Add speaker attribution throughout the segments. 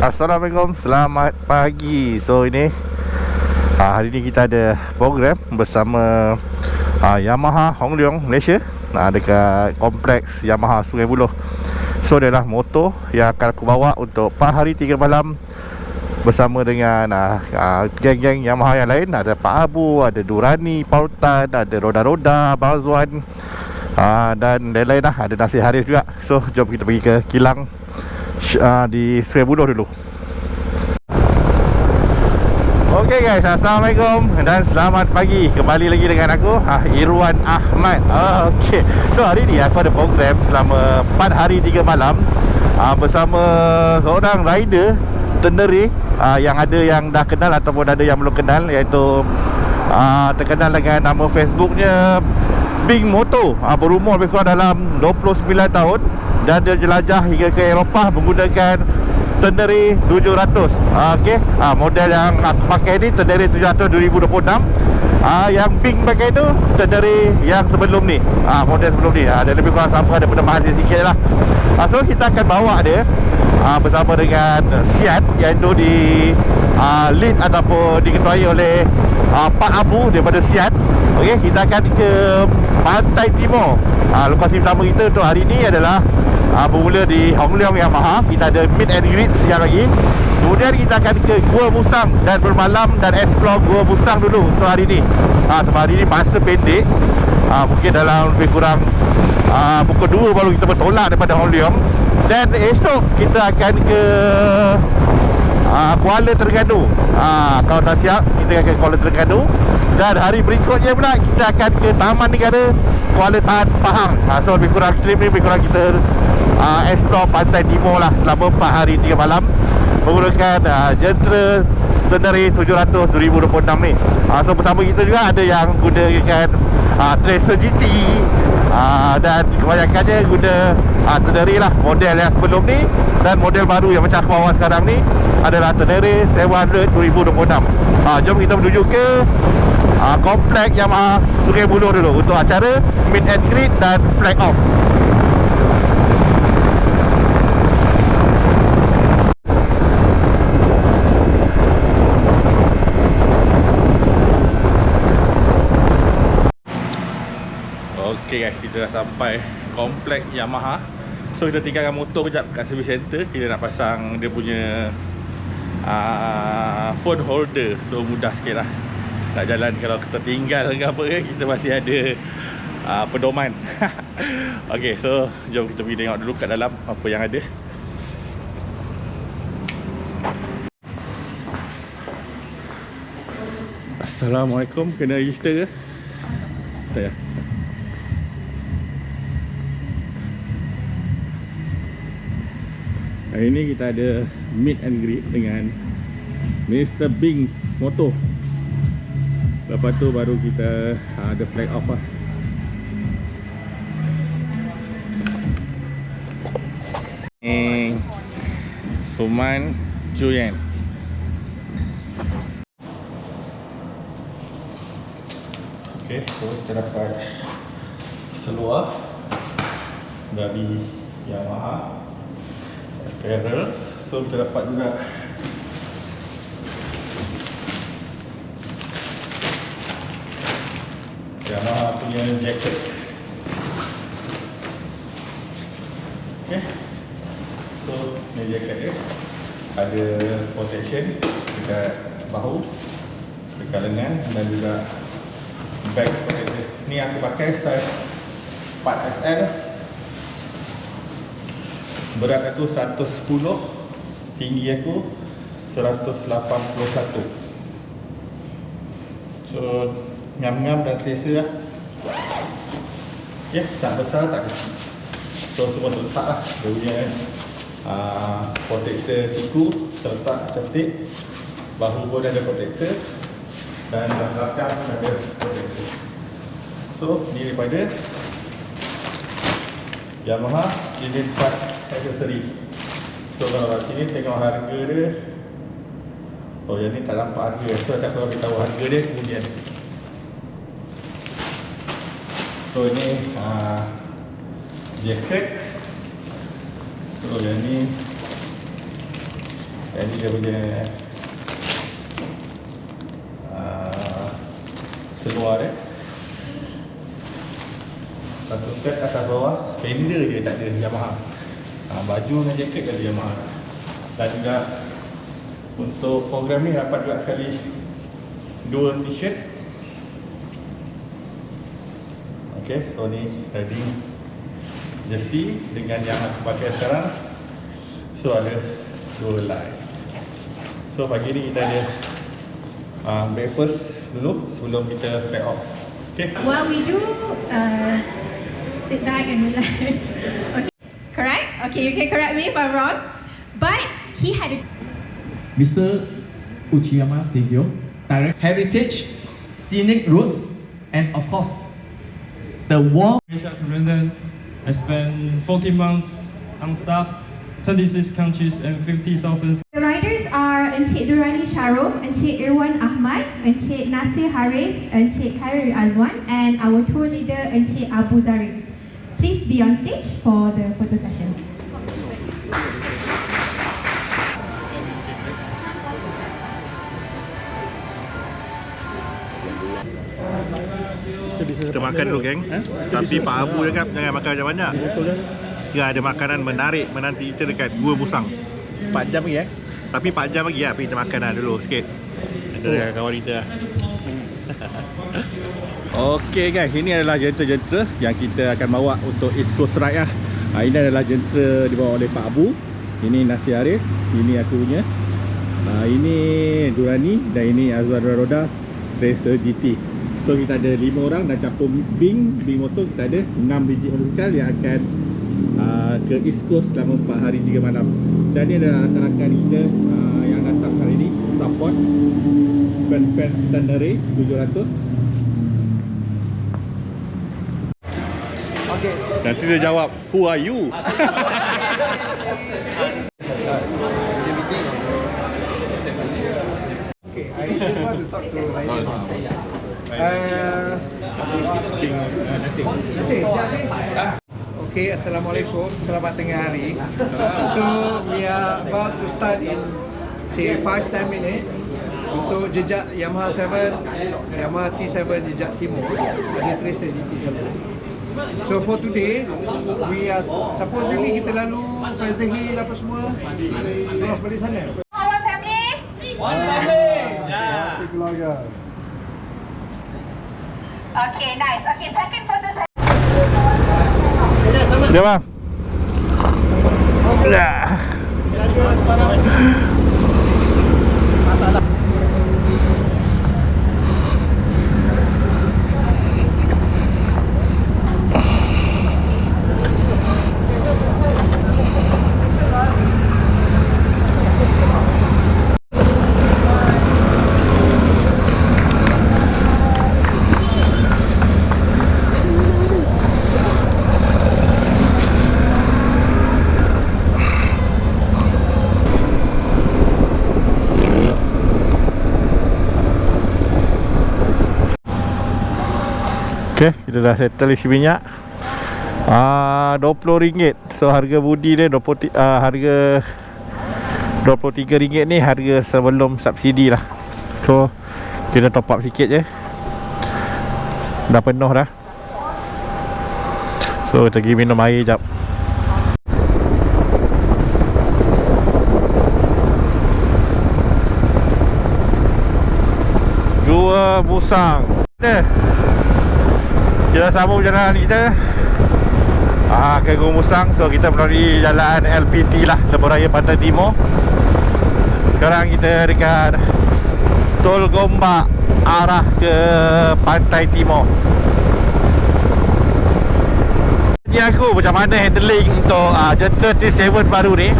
Speaker 1: Assalamualaikum, selamat pagi. So ini hari ni kita ada program bersama Yamaha Hong Leong Malaysia dekat kompleks Yamaha Sungai Buloh. So dia adalah motor yang akan aku bawa untuk 4 hari 3 malam bersama dengan geng-geng Yamaha yang lain. Ada Pak Abu, ada Durani, Pautan, ada Roda-Roda, Bazwan, dan lain-lain lah. Ada Nasir Haris juga. So jom kita pergi ke kilang di Sungai Buloh dulu. Okay guys, Assalamualaikum dan selamat pagi. Kembali lagi dengan aku, Irwan Ahmad. Okay, so hari ni aku ada program selama 4 hari 3 malam bersama seorang rider terneri yang ada yang dah kenal ataupun ada yang belum kenal, iaitu terkenal dengan nama Facebooknya Bing Moto. Berumur lebih kurang dalam 29 tahun dan dia jelajah hingga ke Eropah menggunakan Tenere 700. Okey, model yang aku pakai ni Tenere 700 2026. Yang Bing pakai tu Tenere yang sebelum ni, model sebelum ni. Dia lebih kurang sama, ada penambahan sikit lah. So kita akan bawa dia bersama dengan Siat, iaitu di lead ataupun diketuai oleh Pak Abu daripada Siat. Okey, kita akan ke Pantai Timur. Lokasi pertama kita untuk hari ni adalah bermula di Hong Leong Yamaha. Kita ada meet and greet sekejap lagi. Kemudian kita akan ke Gua Musang dan bermalam dan explore Gua Musang dulu untuk hari ni. Sebab hari ni masa pendek, mungkin dalam lebih kurang pukul 2 baru kita bertolak daripada Hong Leong. Dan esok kita akan ke Kuala Terengganu. Kalau dah siap, kita akan ke Kuala Terengganu. Dan hari berikutnya pula kita akan ke Taman Negara Kuala Tan Pahang. So lebih kurang trip ni lebih kurang kita explore Pantai Timur lah selama 4 hari 3 malam menggunakan Gentra Tenere 700 2026 ni. So bersama kita juga ada yang gunakan Tracer GT, dan kebanyakannya guna Tenere lah, model yang sebelum ni. Dan model baru yang macam aku bawa sekarang ni adalah Tenere 700 2026. Jom kita menuju ke komplek Yamaha Sungai Buloh dulu untuk acara meet and greet dan flag off. Okay guys, kita dah sampai komplek Yamaha. So kita tinggalkan motor kejap kat service center. Kita nak pasang dia punya phone holder. So mudah sikit lah nak jalan. Kalau kita tinggal ke apa ke, kita masih ada pedoman. Okay, so jom kita pergi tengok dulu kat dalam apa yang ada. Assalamualaikum, kena register ke? Tak ya? Hari ni kita ada meet and greet dengan Mr. Bing Moto. Lepas tu baru kita ada flag off lah. Suman Juyen. Okay, so kita dapat seluar dari Yamaha apparel. So kita dapat juga Yamaha punya jacket. Okay, so ni jacket dia ada protection dekat bahu, dekat lengan, dan juga bag protector. Ni aku pakai size 4XL. Berat aku 110, tinggi aku 181. So ngam-ngam dan selesa lah. Okay, tak besar tak kecil. So semua terletak lah. Dia punya protector siku terletak cantik. Bahu pun ada protector, dan belakang pun ada protector. So ni daripada Yamaha jenis part aksesori. So kalau kat sini tengok harga dia. Oh, yang ni tak nampak harga. So akan kalau beritahu harga dia kemudian. So ini jacket So yang ni dia punya seluar dia. Satu skirt atas bawah, spender je tak ada Yamaha. Baju dengan jaket ada Yamaha. Dan juga untuk program ni dapat juga sekali dua t-shirt. Okay, so ni ready jersey dengan yang aku pakai sekarang. So ada dua line. So pagi ni kita ada breakfast dulu sebelum kita pack off. Okay.
Speaker 2: What we do, sit back and relax. Okay. Correct? Okay, you can correct me if I'm wrong. But he had a...
Speaker 3: Mr. Uchiyama Seigyo, direct heritage, scenic roads, and of course, the wall.
Speaker 4: To London, I spent 14 months on staff, 26 countries and 50,000.
Speaker 2: The riders are Encik Durrani Shahrul, Encik Irwan Ahmad, Encik Nasir Haris, Encik Khairul Azwan, and our tour leader Encik Abu Zarif. Please be on stage for the photo session.
Speaker 1: Kita makan dulu geng. Tapi Pak Abu cakap jangan makan banyak-banyak. Dia ada makanan menarik menanti kita dekat Gua Musang. 4 jam lagi Tapi 4 jam lagi tapi kita makan dulu sikit. Ada kawan kita lah. Okey guys, ini adalah jentera-jentera yang kita akan bawa untuk East Coast Ride lah. Ini adalah jentera dibawa oleh Pak Abu. Ini Nasir Haris, ini aku punya. Ini Durrani dan ini Azwan Roda Tracer GT. So kita ada 5 orang dan campur Bing motor. Kita ada 6 biji motosikal yang akan ke East Coast selama 4 hari 3 malam. Dan ni adalah rakan-rakan kita yang datang hari ni. Support fan Standard 700. Okay. Nanti dia jawab, who are you?
Speaker 5: Okay, I just want to talk to Ryan. Nasir. Okay, Assalamualaikum. Selamat tengah hari. So, we are about to start in say 5-10 minutes untuk jejak Yamaha 7, Yamaha T7 jejak timur. Ada Tracer GT7. So for today, we are supposedly kita lalu Fraser Hill apa semua terus balik sana.
Speaker 2: One family.
Speaker 5: Happy keluarga.
Speaker 2: Okay, nice. Okay, second photo session.
Speaker 1: Dia bang. Okay, kita dah settle isi minyak. RM20. So harga budi dia harga RM23 ni harga sebelum subsidi lah. So kita top up sikit je. Dah penuh dah. So kita pergi minum air jap. Gua Musang. Kita sambung perjalanan kita ke Gua Musang. So kita melalui jalan LPT lah, Lebuh Raya Pantai Timur. Sekarang kita dekat Tol Gombak arah ke Pantai Timur. Ni aku macam mana handling untuk jentera T7 baru ni.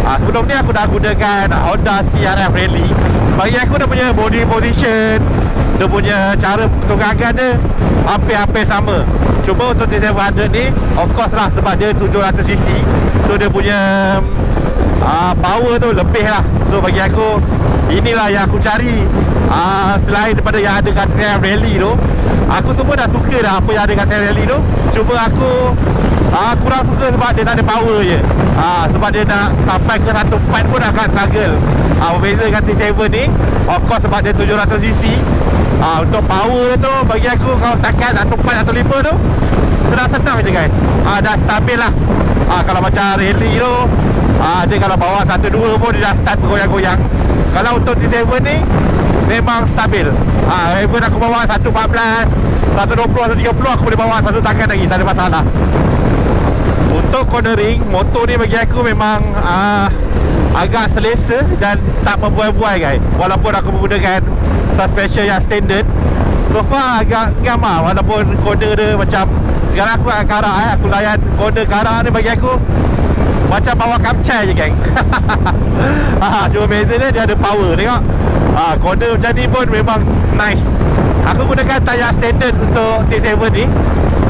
Speaker 1: Sebelum ni aku dah gunakan Honda CRF Rally. Bagi aku dia punya body position, dia punya cara pertunggangan dia hampir-hampir sama. Cuma untuk T700 ni, of course lah sebab dia 700cc, so dia punya power tu lebih lah. So bagi aku, inilah yang aku cari. Selain daripada yang ada kat trail rally tu, aku semua dah suka dah apa yang ada kat trail rally tu. Cuma aku Kurang suka sebab dia tak ada power je. Sebab dia nak sampai ke 1.4 pun agak struggle. Berbeza dengan T7 ni, of course sebab dia 700cc. Untuk power tu bagi aku, kalau setakat 1.4 atau 5 tu senang-senang je guys. Dah stabil lah. Kalau macam rally tu, dia kalau bawa 1.2 pun dia dah start bergoyang-goyang. Kalau untuk T7 ni memang stabil. Even aku bawa 1.14, 1.20, 1.30 aku boleh bawa satu tangan lagi, tak ada masalah. Untuk cornering, motor ni bagi aku memang agak selesa dan tak membuai-buai guys. Walaupun aku menggunakan suspension yang standard, so far agak ngam lah. Walaupun corner dia macam, sekarang aku kat Karak aku layan corner Karak ni bagi aku macam bawa kapcai je geng. Cuma beza dia ada power. Tengok corner macam ni pun memang nice. Aku gunakan tayar standard untuk T7 ni.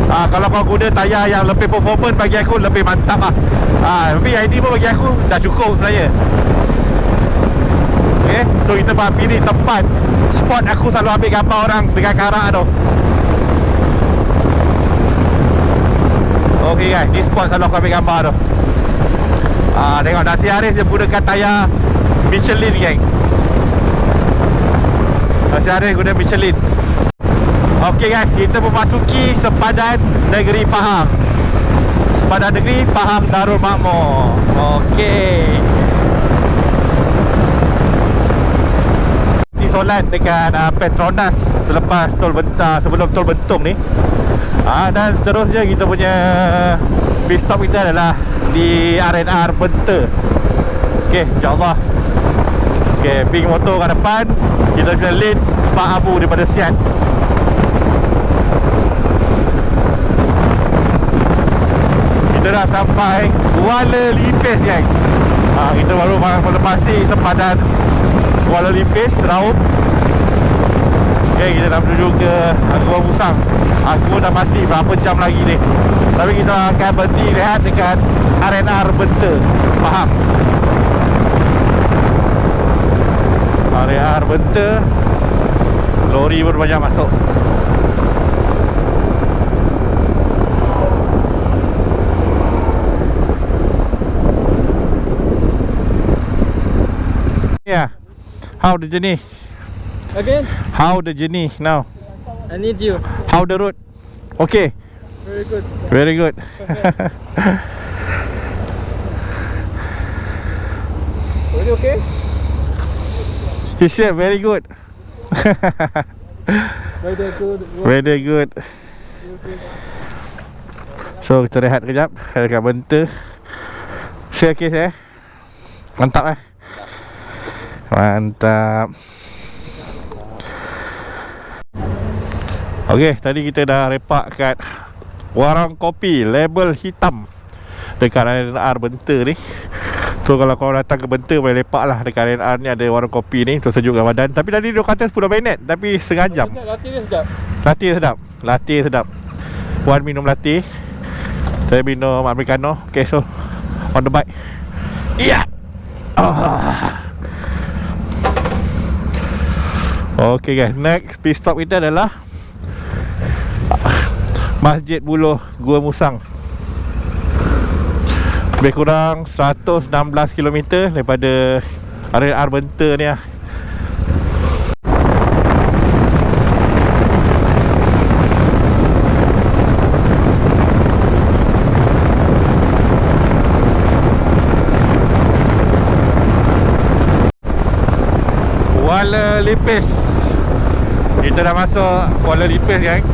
Speaker 1: Kalau kau guna tayar yang lebih performance, bagi aku lebih mantap lah. Tapi yang ini pun bagi aku dah cukup sebenarnya. Okay, so kita pilih tempat spot aku selalu ambil gambar orang dengan Karak tu. Okay guys, ni spot selalu aku ambil gambar tu. Tengok Nasir Haris dia gunakan tayar Michelin geng. Nasir Haris guna Michelin. Okey guys, kita memasuki sepadan negeri Pahang. Sepadan negeri Pahang Darul Makmur. Okey. Di solat dekat Petronas selepas tol Bentar, sebelum tol Bentung ni. Dan seterusnya kita punya pit stop kita adalah di R&R Benter. Okey, insyaAllah. Okey, ping motor kat depan. Kita kena lead Pak Abu daripada Sian. Kita dah sampai Kuala Lipis geng. Kita baru melepasi sepadan Kuala Lipis, Raub. Okay, kita dah menuju ke Gua Musang. Aku dah pasti berapa jam lagi ni. Tapi kita akan berhenti rehat dekat R&R Benter Pahang. R&R Benter. Lori pun banyak masuk. Yeah. How the journey?
Speaker 4: Again,
Speaker 1: How the journey now?
Speaker 4: I need you.
Speaker 1: How the road? Okay.
Speaker 4: Very good.
Speaker 1: Very good.
Speaker 5: Are you okay?
Speaker 1: He said very good.
Speaker 4: Very good.
Speaker 1: Very good. So kita rehat kejap dekat Benter. Share case Mantap Mantap. Okey, tadi kita dah repak kat warung kopi label hitam dekat R&R Benter ni. So kalau korang datang ke Benter, boleh lepak lah dekat R&R ni, ada warung kopi ni untuk sejukkan badan. Tapi tadi dia kata 10 minit, tapi setengah jam.
Speaker 4: Latih dia sekejap.
Speaker 1: Latih sedap. Puan minum latih, saya minum americano. Okay, so on the bike. Yeah. Okay guys, next pit stop kita adalah Masjid Buloh Gua Musang. Lebih kurang 116 km daripada R&R Benter ni lah. Kuala Lipis. Kita dah masuk Kuala Lipis kan.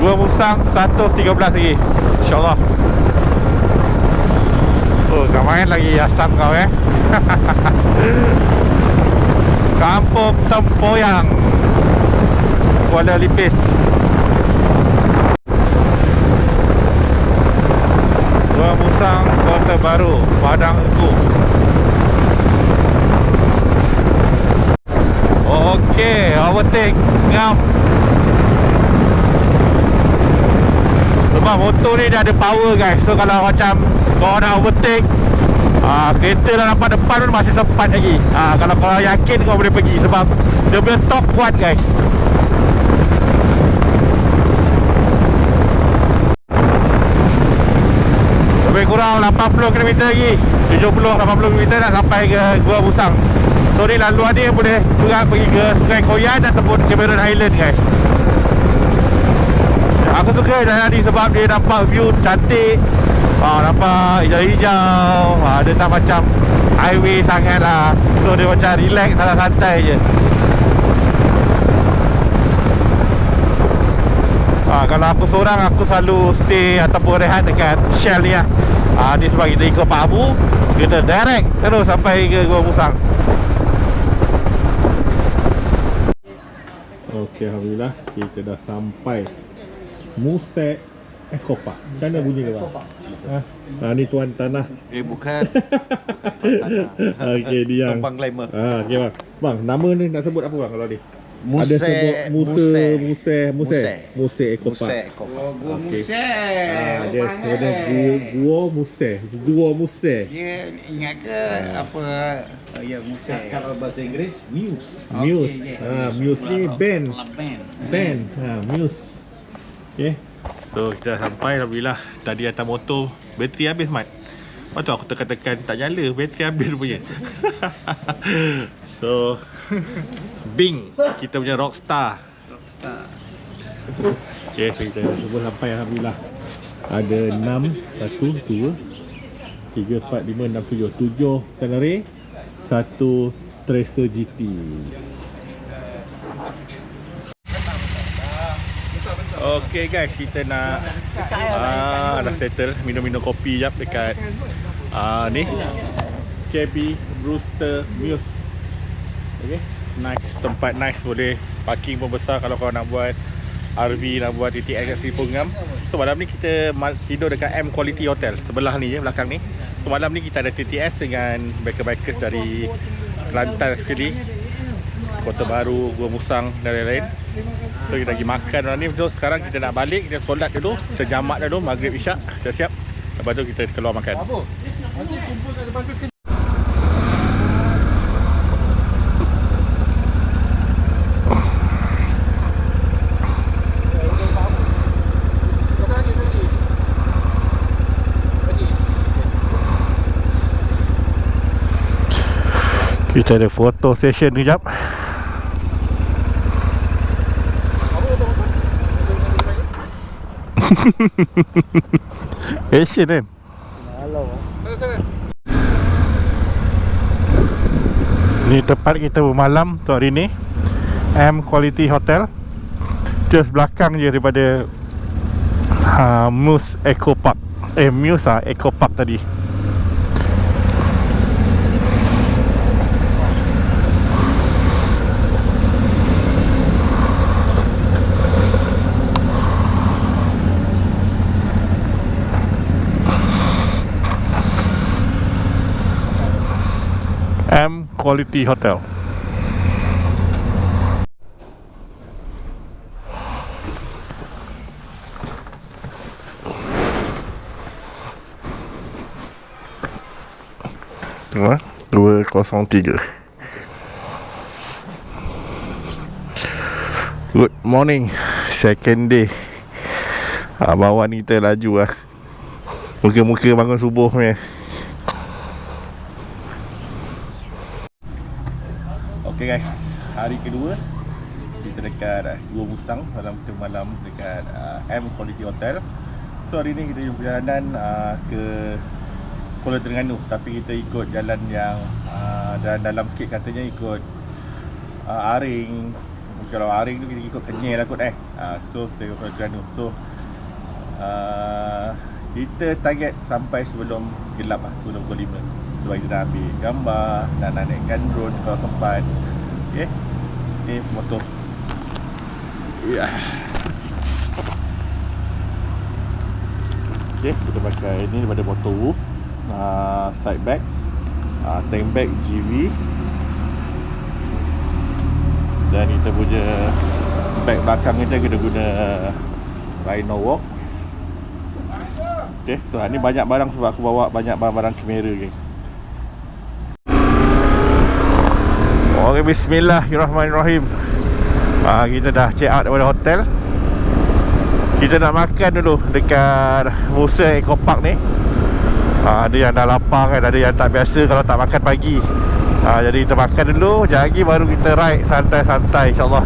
Speaker 1: Gua Musang 113 lagi, InsyaAllah. Oh, tak main lagi asam kau Kampung Tempoyang, Kuala Lipis. Gua Musang, Kota Baru, Padang Engku. Okey, overtake ngam. Sebab motor ni dia ada power guys. So kalau macam kau nak overtake, kereta dah nampak depan pun masih sempat lagi. Kalau kau yakin kau boleh pergi, sebab dia punya top kuat guys. Lebih kurang 80 km lagi, 70-80 km nak sampai ke Gua Musang. So ni laluan ni boleh juga pergi ke Sungai Koyan ataupun Cameron Highland guys. Aku suka jalan ni sebab dia nampak view cantik. Nampak hijau-hijau. Dia tak macam highway sangat lah. So dia macam relax, santai-santai je. Kalau aku seorang, aku selalu stay ataupun rehat dekat Shell ni lah. Ni sebab kita ikut Pak Abu, kita direct terus sampai ke Gua Musang. Okey, alhamdulillah kita dah sampai Muse Eco Park. Macam mana bunyi dia bang? Ni tuan tanah.
Speaker 6: Bukan.
Speaker 1: Okey, dia yang
Speaker 6: Tumpang glamour.
Speaker 1: okey bang. Bang, nama ni nak sebut apa bang kalau ni?
Speaker 6: Muse,
Speaker 1: Ada sebut Muse Eco Park.
Speaker 6: Gua
Speaker 1: Okey.
Speaker 6: Muse.
Speaker 1: Dia sebenarnya Gua Muse.
Speaker 6: Dia ingat ke apa? Oh ya, Muse. Kalau bahasa Inggeris, Muse.
Speaker 1: Muse. Muse ni band. Muse. Okey. So kita dah sampai, alhamdulillah. Tadi atas motor bateri habis mat. Lepas tu aku tekan-tekan tak nyala, bateri habis rupanya. So Bing, kita punya rockstar. Okay, so kita cuba sampai alhamdulillah. Ada 6, 1, 2, 3, 4, 5, 6, 7 7 Tenere, 1 Tracer GT. Okay guys, kita nak dah settle, minum-minum kopi jap dekat ni KB Brewster Muse. Okay, nice, tempat nice, boleh parking pun besar kalau korang nak buat RV, nak buat TTS kat Seri Punggam. So malam ni kita tidur dekat M Quality Hotel sebelah ni je, belakang ni. So malam ni kita ada TTS dengan bikers-bikers dari Kelantan sekali, Kota Baru, Gua Musang dan lain-lain. So kita pergi makan malam ni. So sekarang kita nak balik, kita solat dulu, kita jamak dulu, Maghrib Isyak, siap-siap. Lepas tu kita keluar makan. Kita ada foto session kejap. Action kan? Ni tempat kita bermalam untuk hari ni, M Quality Hotel. Just belakang je daripada Muse Eco Park. Muse Eco Park tadi. M Quality Hotel. Tengok 203. Good morning. Second day. Bawa ni kita laju lah. Muka-muka bangun subuh punya. Okay guys, hari kedua kita dekat Gua Musang. Malam dekat M Quality Hotel. So hari ni kita jumpa perjalanan ke Kuala Terengganu, tapi kita ikut jalan yang dalam sikit, katanya ikut Aring. Kalau Aring tu kita ikut Kenyir lah kot so kita ikut Kuala Terengganu. So kita target sampai sebelum gelap sebelum pukul 5. Sebab kita dah ambil gambar, nak naikkan drone kalau sempat. Okay, ni motor. Okay, kita pakai ni daripada Motor Wolf. Side bag, tank bag GV, dan kita punya bag belakang kita guna Rhino Walk. Okay, so ni banyak barang sebab aku bawa banyak barang-barang kamera guys. Okay, bismillahirrahmanirrahim. Kita dah check out daripada hotel. Kita nak makan dulu dekat Muse Eco Park ni. Ada yang dah lapar kan, ada yang tak biasa kalau tak makan pagi. Jadi kita makan dulu, sekejap lagi baru kita ride santai-santai insyaAllah.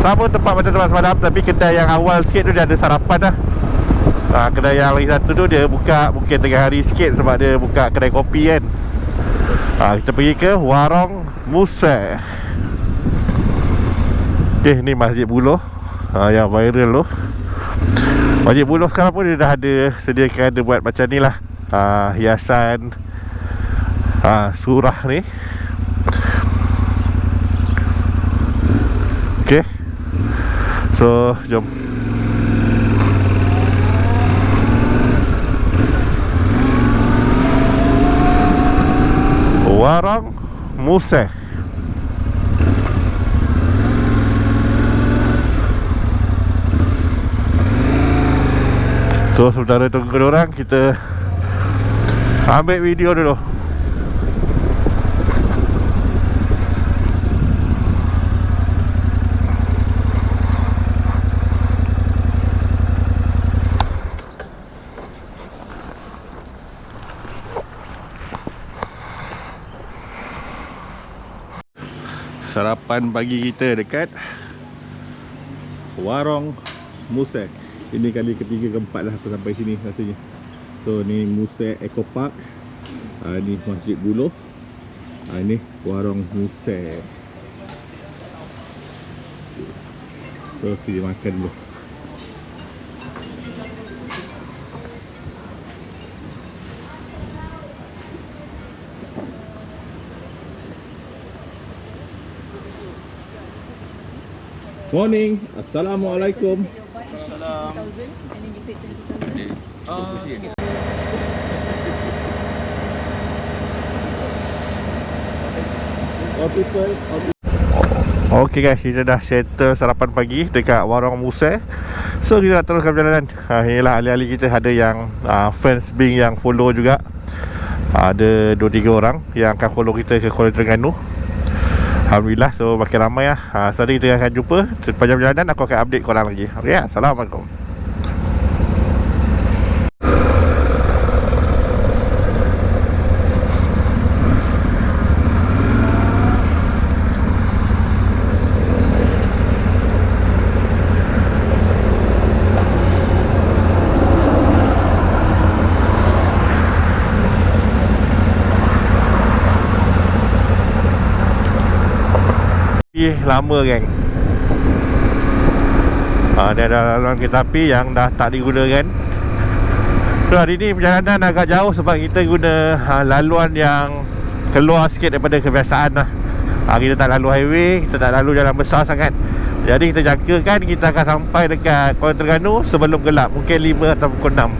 Speaker 1: Sama tempat macam tempat semalam, tapi kedai yang awal sikit tu dia ada sarapan dah. Kedai yang lagi satu tu dia buka mungkin tengah hari sikit sebab dia buka kedai kopi kan. Kita pergi ke Warung Musa. Ni Masjid Buloh yang viral tu. Masjid Buloh sekarang pun dia dah ada sediakan, ada buat macam ni lah, hiasan surah ni. Okay, so jom. Warung Musa. So sementara tunggu orang, kita ambil video dulu. Sarapan pagi kita dekat Warung Musa. Ini kali ketiga keempat lah aku sampai sini rasanya. So ni Musa Eco Park, ni Masjid Buloh, ni Warung Musa. So kita makan dulu. Morning, Assalamualaikum. Okay guys, kita dah settle sarapan pagi dekat Warung Musa. So kita nak teruskan perjalanan. Inilah ahli-ahli kita, ada yang fans Bing yang follow juga. Ada 2-3 orang yang akan follow kita ke Kuala Terengganu. Alhamdulillah, so makin ramai lah. Nanti kita akan jumpa sepanjang perjalanan, aku akan update korang lagi. Okay, Assalamualaikum. Lama geng. Dia ada laluan kereta api yang dah tak digunakan. So hari ni perjalanan agak jauh sebab kita guna laluan yang keluar sikit daripada kebiasaan lah. Kita tak lalu highway, kita tak lalu jalan besar sangat. Jadi kita jangkakan kita akan sampai dekat Kuala Terengganu sebelum gelap, mungkin 5 atau pukul 6.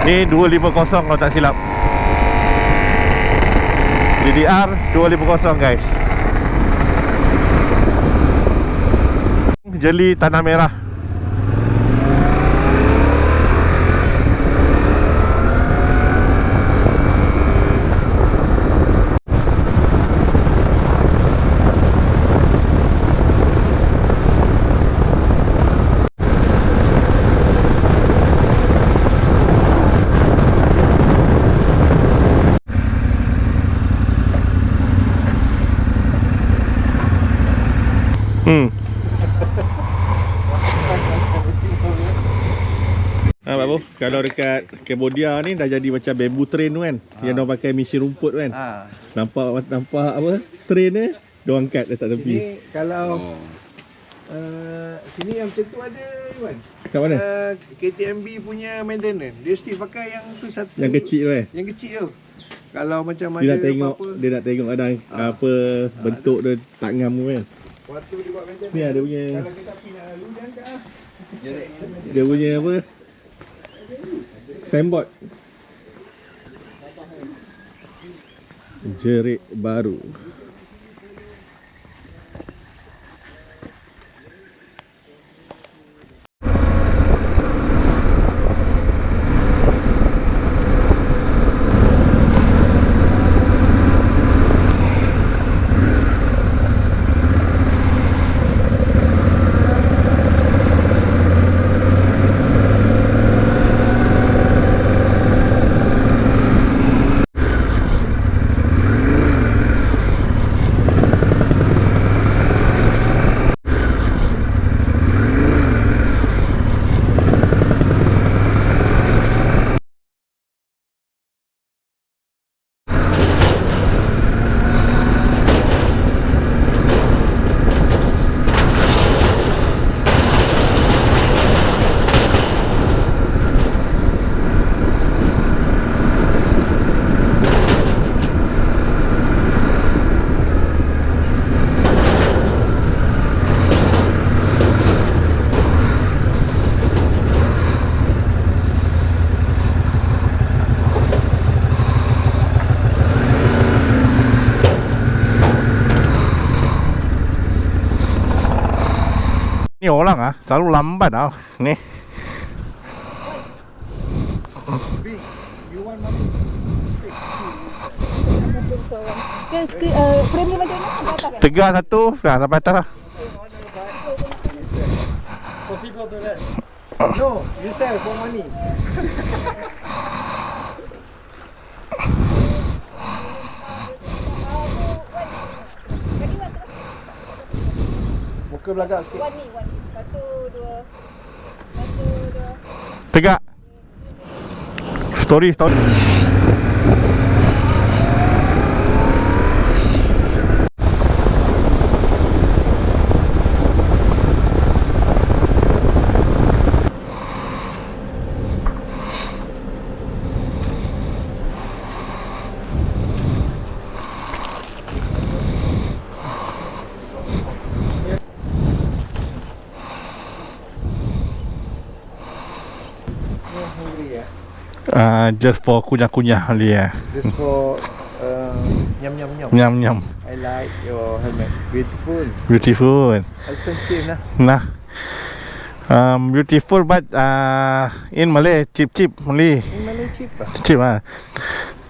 Speaker 1: Ni 250 kalau tak silap. DDR 250 guys. Jeli Tanah Merah. Pak Bu, kalau dekat Cambodia ni dah jadi macam bamboo train tu kan, yang diorang pakai mesin rumput kan. Nampak apa, train ni diorang angkat letak tepi.
Speaker 5: Ini kalau sini yang macam tu ada Iwan.
Speaker 1: Kat mana?
Speaker 5: KTMB punya maintenance, dia still pakai yang tu satu.
Speaker 1: Yang kecil tu
Speaker 5: Yang kecil tu. Kalau macam
Speaker 1: dia
Speaker 5: ada
Speaker 1: dia nak tengok ada apa bentuk dia tak ngam tu kan.
Speaker 5: waktu dia buat maintenance.
Speaker 1: Ni ada punya.
Speaker 5: Kalau kita nak lalu dia angkat lah.
Speaker 1: Dia punya apa? Signboard. Jerit baru. Ni orang selalu lambat ni.
Speaker 5: You want money?
Speaker 7: Frame ni macam mana?
Speaker 1: Tegak satu, dah sampai atas lah.
Speaker 4: For people to let.
Speaker 5: No, you sell for money. Muka belagak sikit.
Speaker 7: One ni. Satu, dua.
Speaker 1: Tegak. Story. Just for kunyah-kunyah only
Speaker 5: Just for nyam.
Speaker 1: Nyam.
Speaker 5: I like your helmet.
Speaker 1: Beautiful.
Speaker 5: Expensive nah.
Speaker 1: Nah. Beautiful but in Malay cheap only.
Speaker 5: In Malay cheap.
Speaker 1: Cheap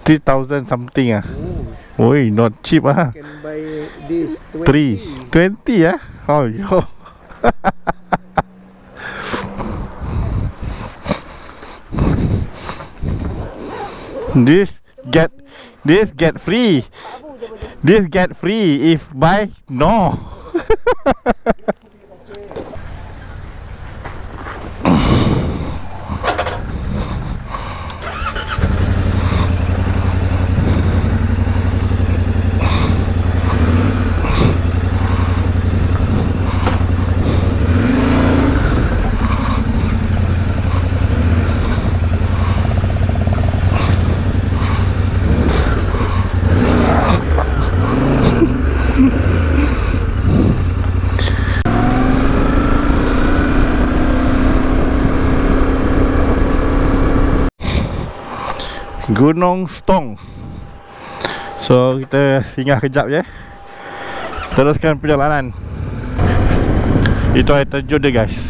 Speaker 1: 3,000 something Oi, not cheap
Speaker 5: Can buy this 20.
Speaker 1: 20 Oh yo. This get free. This get free if buy no. Gunung Stong. So kita singgah kejap je. Teruskan perjalanan. Itu air terjun dia guys.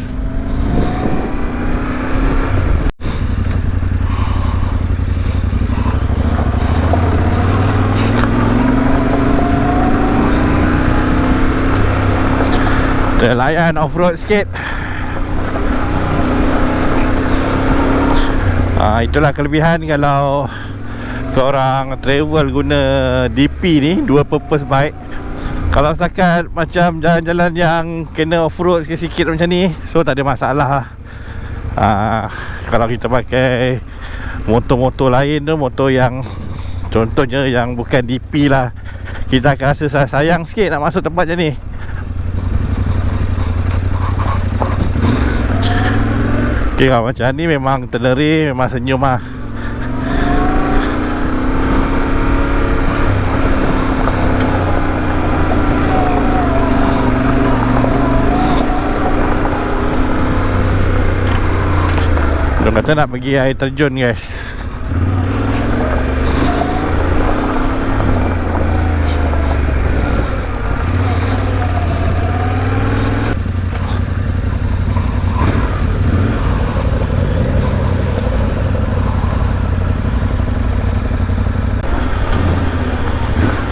Speaker 1: Kita layan off-road sikit. Itulah kelebihan kalau korang travel guna DP ni, dua purpose bike. Kalau setakat macam jalan-jalan yang kena off-road sikit-sikit macam ni, so tak ada masalah lah. Kalau kita pakai motor-motor lain tu, motor yang contohnya yang bukan DP lah, kita akan rasa sayang sikit nak masuk tempat macam ni. Okay, kalau macam ni memang teneri, memang senyum lah. Dia kata nak pergi air terjun guys.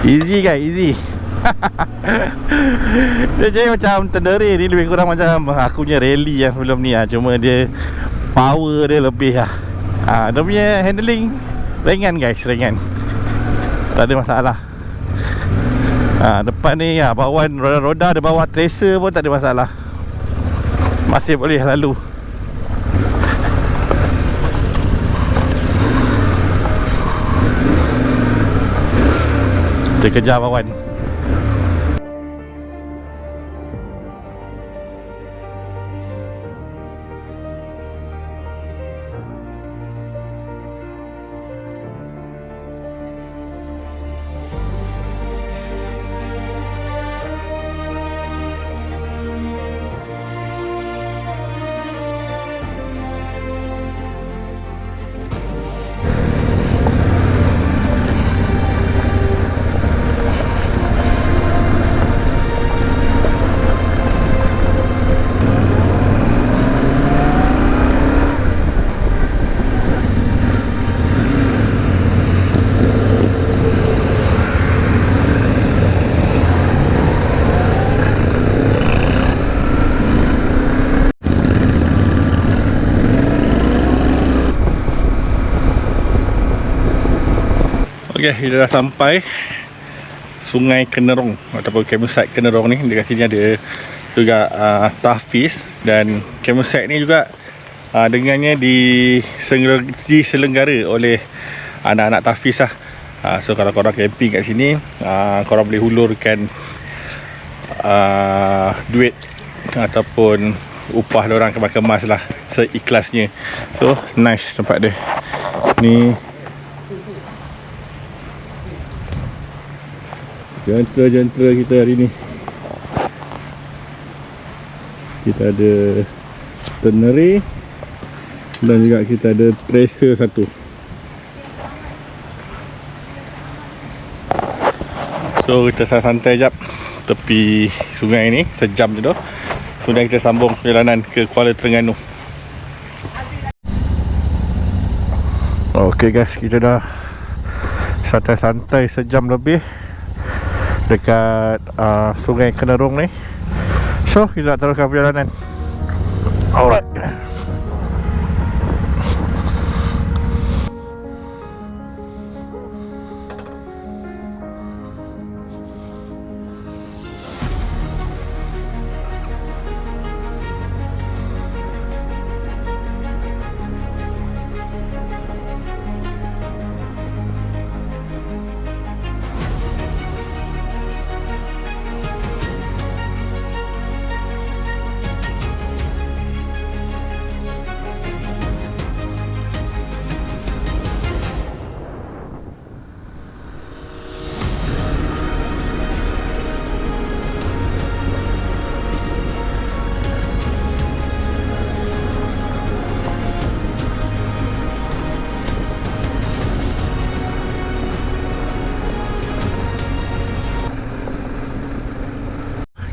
Speaker 1: Easy guys, easy. Dia jadi macam tenderi ni, lebih kurang macam aku punya rally yang sebelum ni cuma dia power dia lebih dia punya handling ringan guys, ringan. Tak ada masalah. Depan ni bawaan roda ada bawa tracer pun tak ada masalah. Masih boleh lalu. Kita kejar bawaan. Okey, kita dah sampai Sungai Kenerong ataupun campsite Kenerong ni. Dekat sini ada juga tahfiz, dan campsite ni juga dengannya diselenggara oleh anak-anak tahfiz lah. So kalau korang camping kat sini, korang boleh hulurkan duit ataupun upah diorang kemas-kemas lah seikhlasnya. So nice tempat dia ni. Jentera-jentera kita hari ni, kita ada teneri dan juga kita ada tracer satu. So kita santai jap tepi sungai ni, sejam je tu. Kemudian kita sambung perjalanan ke Kuala Terengganu. Ok guys, kita dah santai-santai sejam lebih dekat Sungai Kenerong ni. So kita nak teruskan perjalanan. Alright.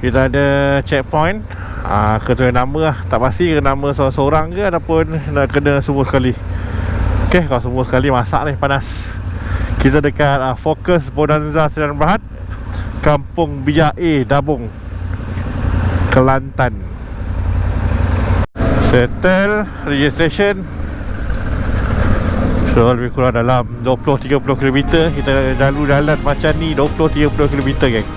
Speaker 1: Kita ada checkpoint, kena nama lah. Tak pasti kena nama seorang-seorang ke ataupun nak kena semua sekali. Ok, kalau semua sekali masak ni panas. Kita dekat Fokus Bonanza Sdn Bhd, Kampung Biak A, Dabung, Kelantan. Settle registration. So lebih kurang dalam 20-30 km. Kita jalan macam ni 20-30 km geng.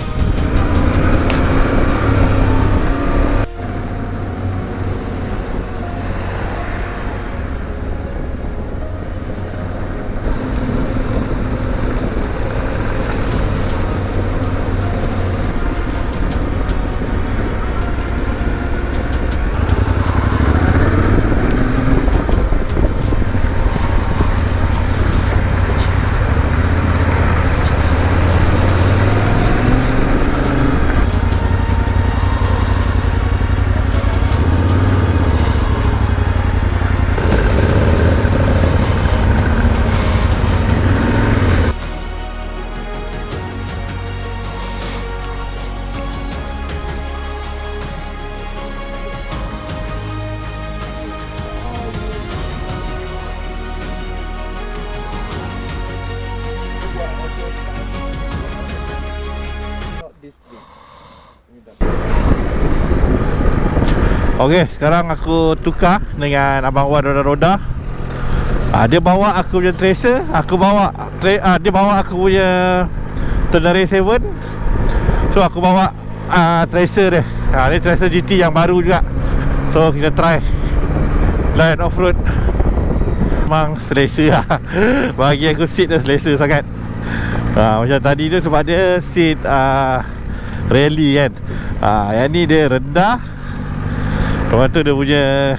Speaker 1: Okey, sekarang aku tukar dengan Abang Wan roda-roda. Dia bawa aku punya tracer, aku bawa dia bawa aku punya Tenere 7. So aku bawa tracer dia. Ni tracer GT yang baru juga. So kita try line off-road. Memang selesa lah. Bagi aku seat dia selesa sangat. Macam tadi tu sebab dia seat rally kan. Yang ni dia rendah. Lepas tu dia punya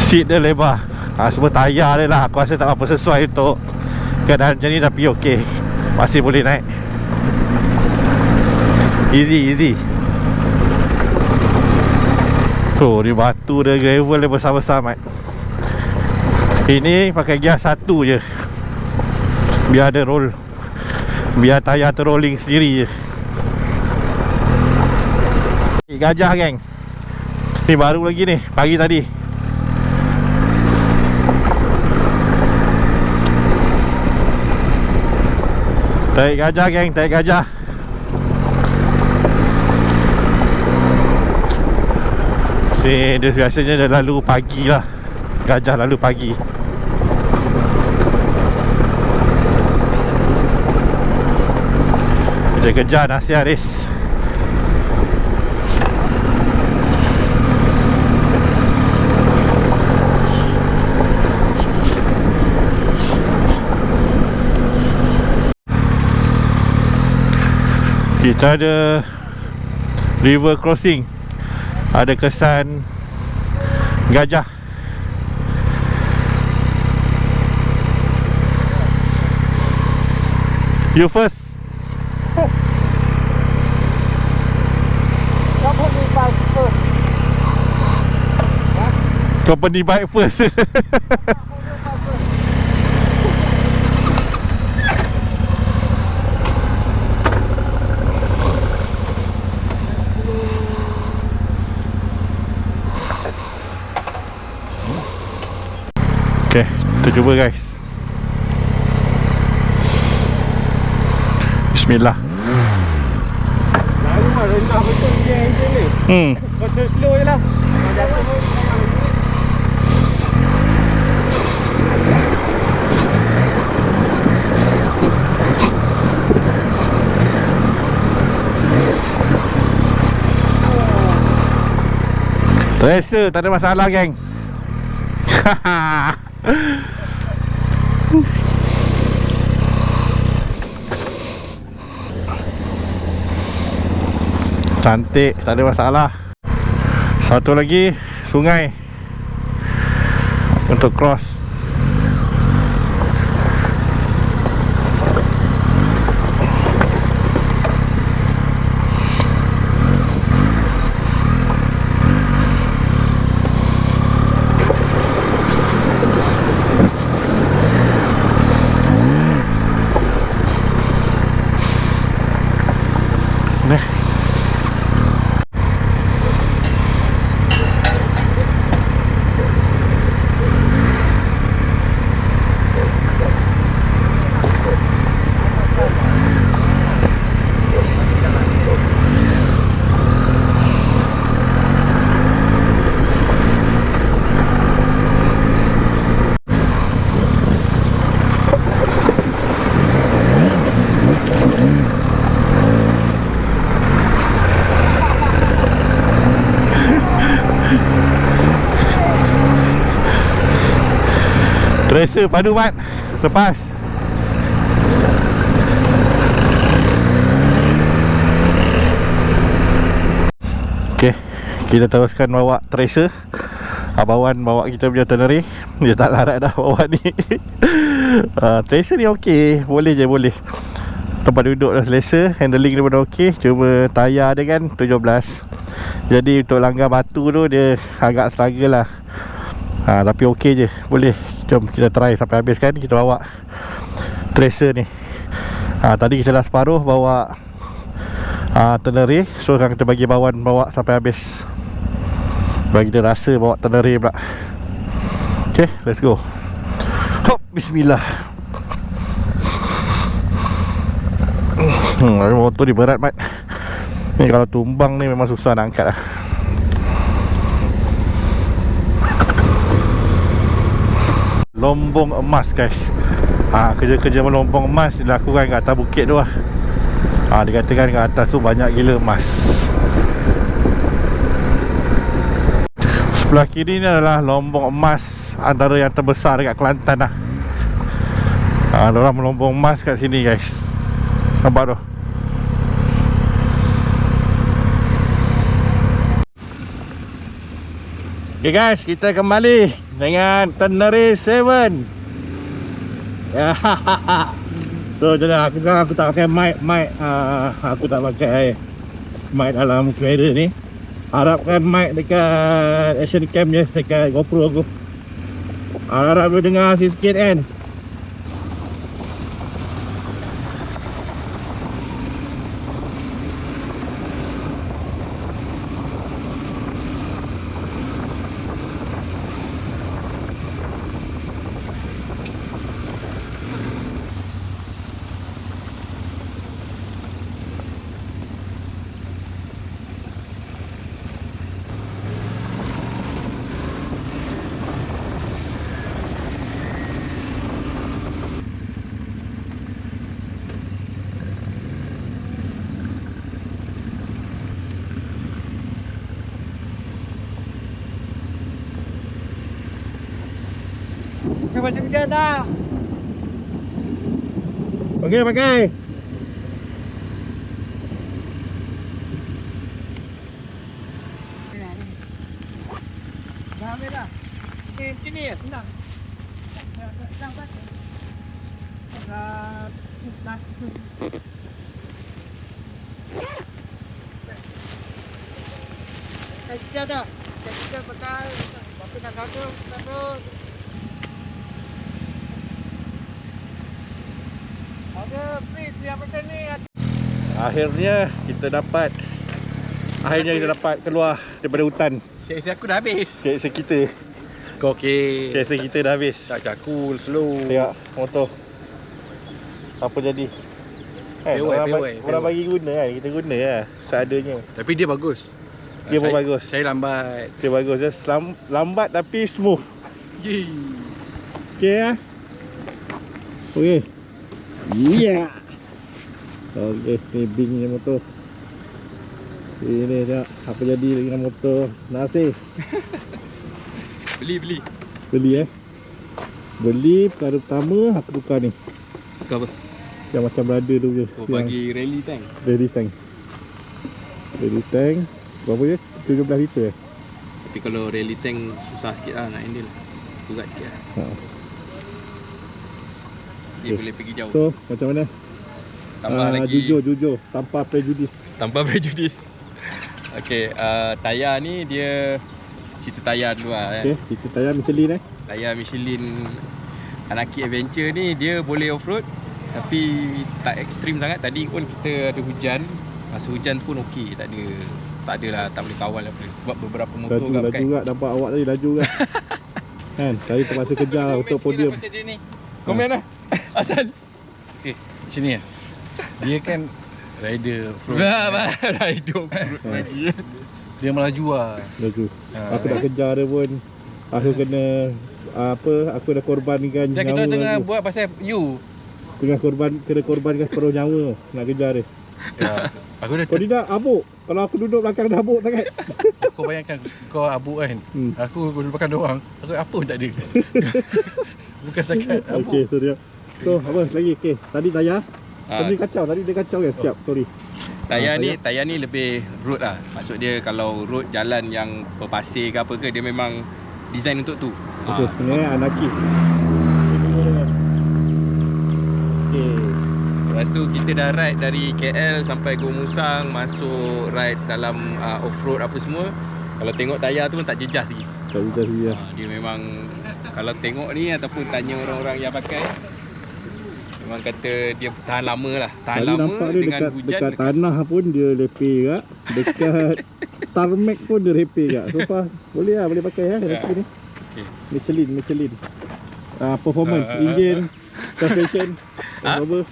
Speaker 1: seat dia lebar. Semua tayar dia lah. Aku rasa tak apa sesuai untuk keadaan macam ni, tapi okey, masih boleh naik. Easy. So ni batu dia, gravel dia besar-besar mat. Ini pakai gear 1 je, biar ada roll, biar tayar terrolling sendiri je. Gajah geng. Ni baru lagi ni, pagi tadi. Tarik gajah geng, tarik gajah. Ni dia biasanya dia lalu pagi lah. Gajah lalu pagi. Dia kejar Nasir Haris. Kita ada river crossing. Ada kesan gajah. You first. Company bike first. Okay, kita cuba guys. Bismillah.
Speaker 6: Lalu mah rendah betul dia engine ni. Kau slow je lah.
Speaker 1: Tracer, tak ada masalah geng. Cantik, tak ada masalah. Satu lagi sungai untuk cross. Nih. Tracer padu mat. Lepas. Okay, kita teruskan bawa Tracer. Abang Wan bawa kita punya Tenere. Dia tak larat dah bawa ni. Tracer ni okey, boleh je, boleh. Tempat duduk dah selesa, handling dia pun dah okey. Cuma tayar dia kan 17. Jadi untuk langgar batu tu dia agak struggle lah. Tapi okey je, boleh. Jom kita try sampai habis kan. Kita bawa Tracer ni. Tadi kita dah separuh bawa Tenere. So sekarang kita bagi Bawan bawa sampai habis, bagi dia rasa bawa Tenere pula. Okay, let's go. Hop, bismillah. Motor ni berat mat. Ni kalau tumbang ni memang susah nak angkat lah. Lombong emas guys. Kerja-kerja melombong emas dilakukan kat atas bukit tu lah. Dikatakan kat atas tu banyak gila emas. Sebelah kiri ni adalah lombong emas antara yang terbesar dekat Kelantan lah. Diorang melombong emas kat sini guys. Nampak tu. Okay guys, kita kembali dengan Tenere 7. So jadi aku tak pakai mic. Aku tak pakai mic dalam kamera ni. Harapkan mic dekat action cam je, dekat GoPro aku. Harap boleh dengar sikit kan.
Speaker 5: Pakai baju kerja tak?
Speaker 1: Okey, pakai.
Speaker 5: Dah ambil dah. Ini ya, senang. Kerja dah. Kerja pakai. Bapa nak kagum, takut. Ada please yang macam ni.
Speaker 1: Akhirnya kita dapat keluar daripada hutan.
Speaker 6: Siap-siap aku dah habis.
Speaker 1: Kereta kita.
Speaker 6: Kau okey.
Speaker 1: Kereta kita dah habis.
Speaker 6: Tak cakul, slow.
Speaker 1: Tengok motor. Apa jadi?
Speaker 6: Pewai.
Speaker 1: Orang bagi guna kan, kita guna lah seadanya.
Speaker 6: Tapi dia bagus.
Speaker 1: Dia pun bagus.
Speaker 6: Saya lambat.
Speaker 1: Dia bagus. Dia lambat tapi smooth.
Speaker 6: Yee.
Speaker 1: Okey lah. Okey. Ya. Okey, ni Bing ni motor. Ini tengok apa jadi dengan motor Nasir.
Speaker 6: Beli.
Speaker 1: Beli Beli perkara pertama aku tukar ni.
Speaker 6: Kau apa?
Speaker 1: Yang macam brother tu je.
Speaker 6: Oh, bagi rally tank.
Speaker 1: Rally tank. Berapa je? 17 liter
Speaker 6: Tapi kalau rally tank susah sikit lah nak handle. Berat sikit lah. Dia boleh pergi jauh.
Speaker 1: So, macam mana?
Speaker 6: Tambah lagi.
Speaker 1: Jujur. Tanpa prejudis.
Speaker 6: Okey, tayar ni dia cerita tayar dulu lah
Speaker 1: Okey, kita tayar Michelin
Speaker 6: Tayar Michelin Anaki Adventure ni dia boleh off-road tapi tak ekstrim sangat. Tadi pun kita ada hujan. Masa hujan tu pun okey, tak adalah, tak boleh kawal apa. Sebab beberapa motor
Speaker 1: laju juga, nampak awak tadi laju kan. Kan, tadi terpaksa kejar untuk podium.
Speaker 6: Komen lah. Asal macam ni lah. Dia kan rider off-road. Rider off-road lagi. Dia melaju lah.
Speaker 1: Aku nak kejar dia pun. Aku kena aku dah korbankan nyawa.
Speaker 6: Kita tengah buat pasal you.
Speaker 1: Aku kena korbankan separuh nyawa nak kejar dia.
Speaker 6: Ya, aku dah
Speaker 1: Kau tidak abuk. Kalau aku duduk belakang dah abuk sangat.
Speaker 6: Kau bayangkan kau abuk kan. Aku duduk belakang dia orang. Aku apa pun tak ada. Bukan setakat abuk.
Speaker 1: Okey, so dia. So, apa lagi? Okey, tadi tayar. Tadi dia kacau kan? Siap, sorry.
Speaker 6: Tayar ni lebih road lah. Maksud dia kalau road jalan yang berpasir ke apa ke, dia memang design untuk tu.
Speaker 1: Okey, ni Anaki. Okey.
Speaker 6: Lepas tu kita dah ride dari KL sampai Gua Musang, masuk ride dalam off-road apa semua. Kalau tengok tayar tu pun tak jejas lagi.
Speaker 1: Tak jejas lagi lah.
Speaker 6: Dia memang, kalau tengok ni ataupun tanya orang-orang yang pakai, memang kata dia tahan lama lah. Tahan
Speaker 1: tadi
Speaker 6: lama
Speaker 1: nampak dia
Speaker 6: dengan
Speaker 1: dekat tanah pun dia lepeh kat. Dekat tarmac pun dia lepeh kat. So far boleh pakai Anaki ni.
Speaker 6: Okay.
Speaker 1: Michelin. Performance, engine, suspension, apa.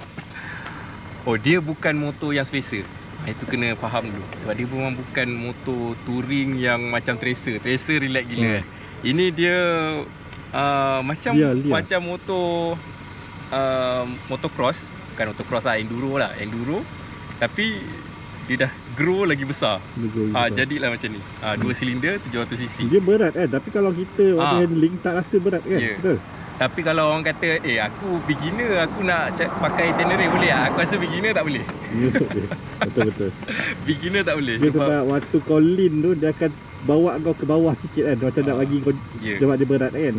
Speaker 6: Oh, dia bukan motor yang selesa. Itu kena faham dulu. Sebab dia memang bukan motor touring yang macam Tracer. Tracer relax gila. Ini dia macam macam motor motocross. Bukan motocross lah, enduro. Tapi dia dah grow lagi besar. Jadilah macam ni. 2 silinder 700cc.
Speaker 1: Dia berat kan. Tapi kalau kita handling tak rasa berat kan. Betul.
Speaker 6: Tapi kalau orang kata, aku beginner, aku nak pakai Tenere boleh tak? Aku rasa beginner tak boleh.
Speaker 1: Betul.
Speaker 6: Beginner tak boleh.
Speaker 1: Dia sebab waktu kau lean tu, dia akan bawa kau ke bawah sikit kan. Macam nak bagi kau, sebab dia berat kan.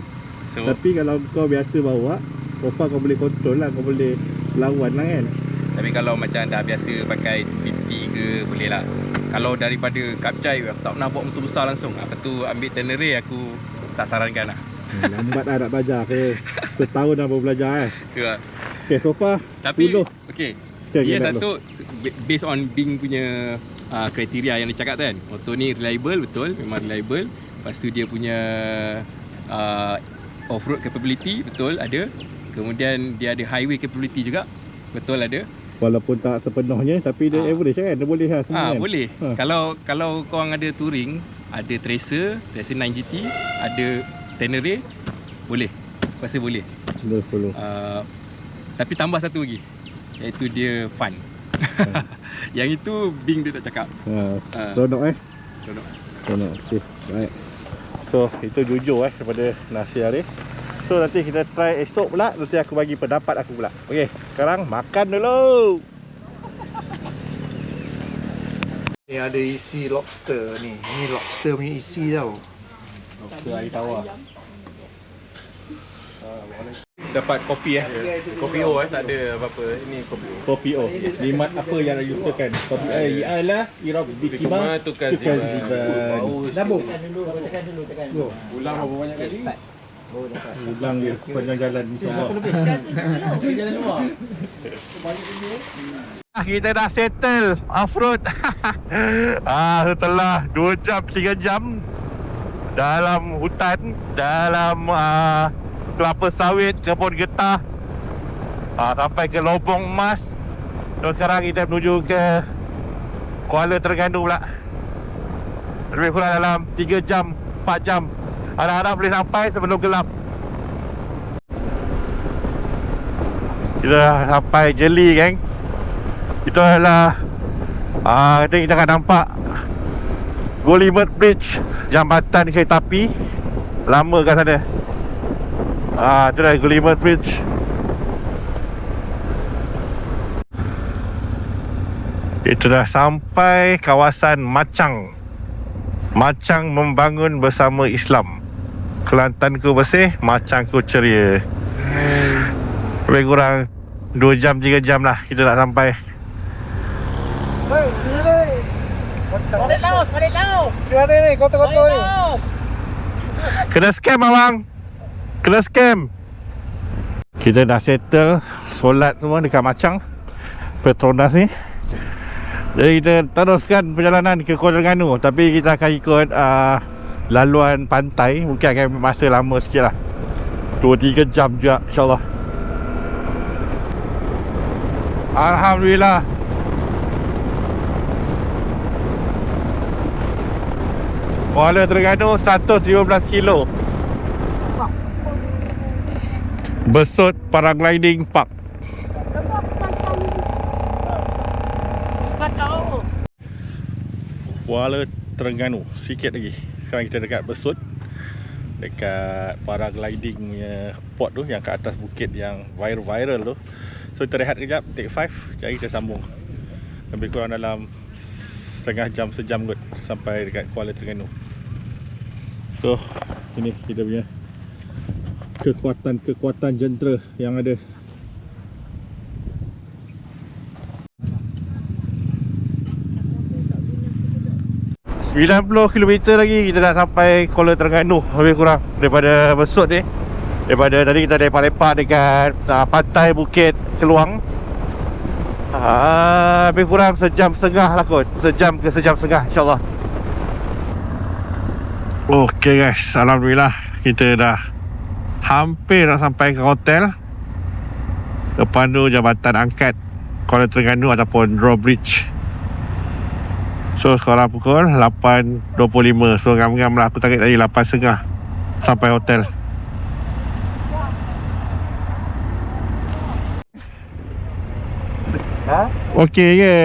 Speaker 1: Tapi kalau kau biasa bawa, so far kau boleh control lah, kau boleh lawan lah kan.
Speaker 6: Tapi kalau macam dah biasa pakai 250 ke, boleh lah. Kalau daripada Kapcai, aku tak pernah bawa motor besar langsung. Lepas tu ambil Tenere, aku tak sarankan lah.
Speaker 1: Lambat lah nak belajar. Setahun dah baru belajar Okay, so far
Speaker 6: tapi
Speaker 1: 10.
Speaker 6: Dia satu based on Bing punya kriteria yang dia cakap tu kan. Motor ni reliable, betul, memang reliable. Lepas tu dia punya off-road capability, betul, ada. Kemudian dia ada highway capability juga, betul, ada.
Speaker 1: Walaupun tak sepenuhnya, tapi dia average kan, dia boleh lah semua kan?
Speaker 6: Boleh. Kalau korang ada touring, ada Tracer 9GT, ada Tenere, boleh. Aku rasa boleh.
Speaker 1: Boleh.
Speaker 6: Tapi tambah satu lagi, iaitu dia fun. Yang itu Bing dia tak cakap.
Speaker 1: Seronok
Speaker 6: Seronok.
Speaker 1: Okay, baik. So, itu jujur daripada Nasir Arif. So nanti kita try esok pula. Nanti aku bagi pendapat aku pula. Okey, sekarang makan dulu.
Speaker 5: Ni ada isi lobster ni. Ni lobster punya isi tau.
Speaker 1: Lobster air tawar. Dapat kopi
Speaker 6: Kopi O tak ada apa-apa. Ini kopi O.
Speaker 1: Kopi O. Nikmat apa yang anda usahakan? Kopi ialah irab bikima
Speaker 6: tukar
Speaker 1: ziban.
Speaker 5: Dabung.
Speaker 6: Ulang berapa banyak kali?
Speaker 1: Ulang dia panjang jalan insya-Allah.
Speaker 3: Jalan luar.
Speaker 1: Kita dah settle off-road. Setelah 2 jam 3 jam dalam hutan, dalam kelapa sawit, kebun getah, sampai ke Lobong Emas. Dan sekarang kita menuju ke Kuala Terengganu pula. Lebih kurang dalam 3 jam 4 jam. Harap-harap boleh sampai sebelum gelap. Kita dah sampai Jeli, geng. Itu adalah nanti kita akan nampak Gullimerd Bridge, jambatan kereta api lama kat sana. Itu dah Gullimerd Bridge. Itu dah sampai kawasan Machang. Machang membangun bersama Islam. Kelantanku bersih, Machangku ceria. Lebih kurang 2 jam 3 jam lah kita nak sampai.
Speaker 7: Balik Laos.
Speaker 5: Siapa ni? Kotor-kotor ni.
Speaker 1: Kena scam abang. Kena scam. Kita dah settle solat semua dekat Machang, Petronas ni. Jadi kita teruskan perjalanan ke Kuala Terengganu. Tapi kita akan ikut laluan pantai. Mungkin akan masa lama sikit lah, 2-3 jam juga insyaAllah. Alhamdulillah. Kuala Terengganu 117 kilo. Besut Paragliding Park. Kuala Terengganu, sikit lagi. Sekarang kita dekat Besut, dekat paragliding punya spot tu, yang kat atas bukit yang viral tu. So kita rehat kejap, take 5, jadi kita sambung. Lebih kurang dalam setengah jam, sejam kot sampai dekat Kuala Terengganu. So ini kita punya kekuatan jentera yang ada. km lagi kita dah sampai Kuala Terengganu. Lebih kurang daripada Besut ni. Daripada tadi kita lepak-lepak dekat pantai Bukit Keluang. Lebih kurang sejam setengah lah kot. Sejam ke sejam setengah insyaAllah. Okay guys, Alhamdulillah kita dah hampir nak sampai ke hotel. Depan tu jambatan angkat Kuala Terengganu ataupun drawbridge. So sekarang pukul 8.25. So ngam-ngam lah aku tarik tadi 8.30 sampai hotel. Okey ke?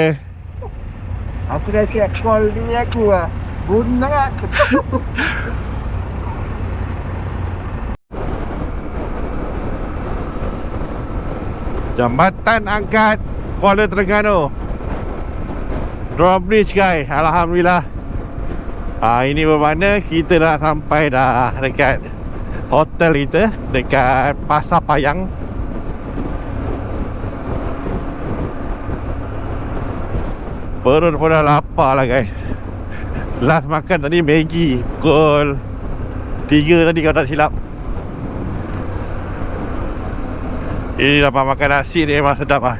Speaker 5: Aku dah siap call ni aku lah. Bunak.
Speaker 1: Jambatan angkat Kuala Terengganu, drawbridge guys. Alhamdulillah. Ini bermakna kita dah sampai dah dekat hotel kita, dekat Pasar Payang. Perut pun dah lapar lah guys. Last makan tadi Maggi pukul 3 tadi kalau tak silap. Ini dapat makan nasi ni memang sedap lah.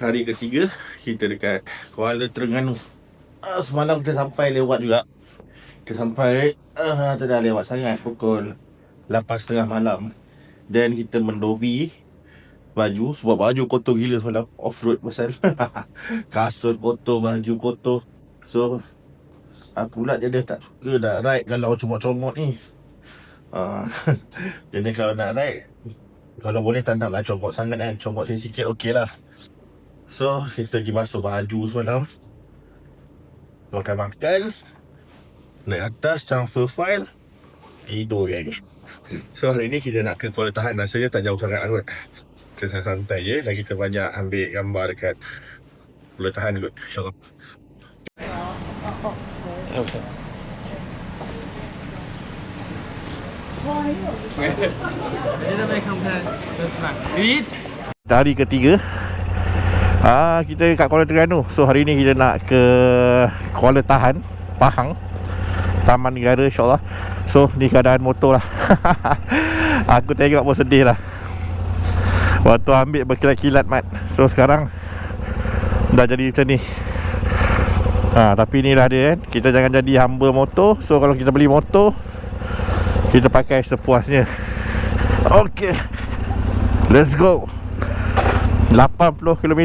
Speaker 1: Hari ketiga kita dekat Kuala Terengganu. Semalam kita sampai lewat juga. Kita sampai tak dah lewat sangat, pukul 8.30 malam. Dan kita mendobi baju, sebab baju kotor gila semalam. Off-road pasal kasut kotor, baju kotor. So aku pula dia tak suka nak ride kalau comot-comot ni. Jadi kalau nak ride Kalau boleh tak nak lah comot sangat kan. Comot sikit okey lah. So kita pergi basuh baju semalam. Makan-makan. Naik atas transfer file. Tidur kan. So hari ni kita nak ke Kuala Tahan. Rasanya tak jauh sangat kot. Kita santai je. Lagi kita banyak ambil gambar dekat Kuala Tahan kot, InsyaAllah. Hari ketiga kita kat Kuala Terengganu. So hari ni kita nak ke Kuala Tahan, Pahang, Taman Negara, insyaAllah. So ni keadaan motor lah. Aku tengok pun sedih lah. Waktu ambil berkilat-kilat mat. So sekarang dah jadi macam ni. Tapi inilah dia kan. Kita jangan jadi hamba motor. So kalau kita beli motor, kita pakai sepuasnya. Okay, let's go. 80 km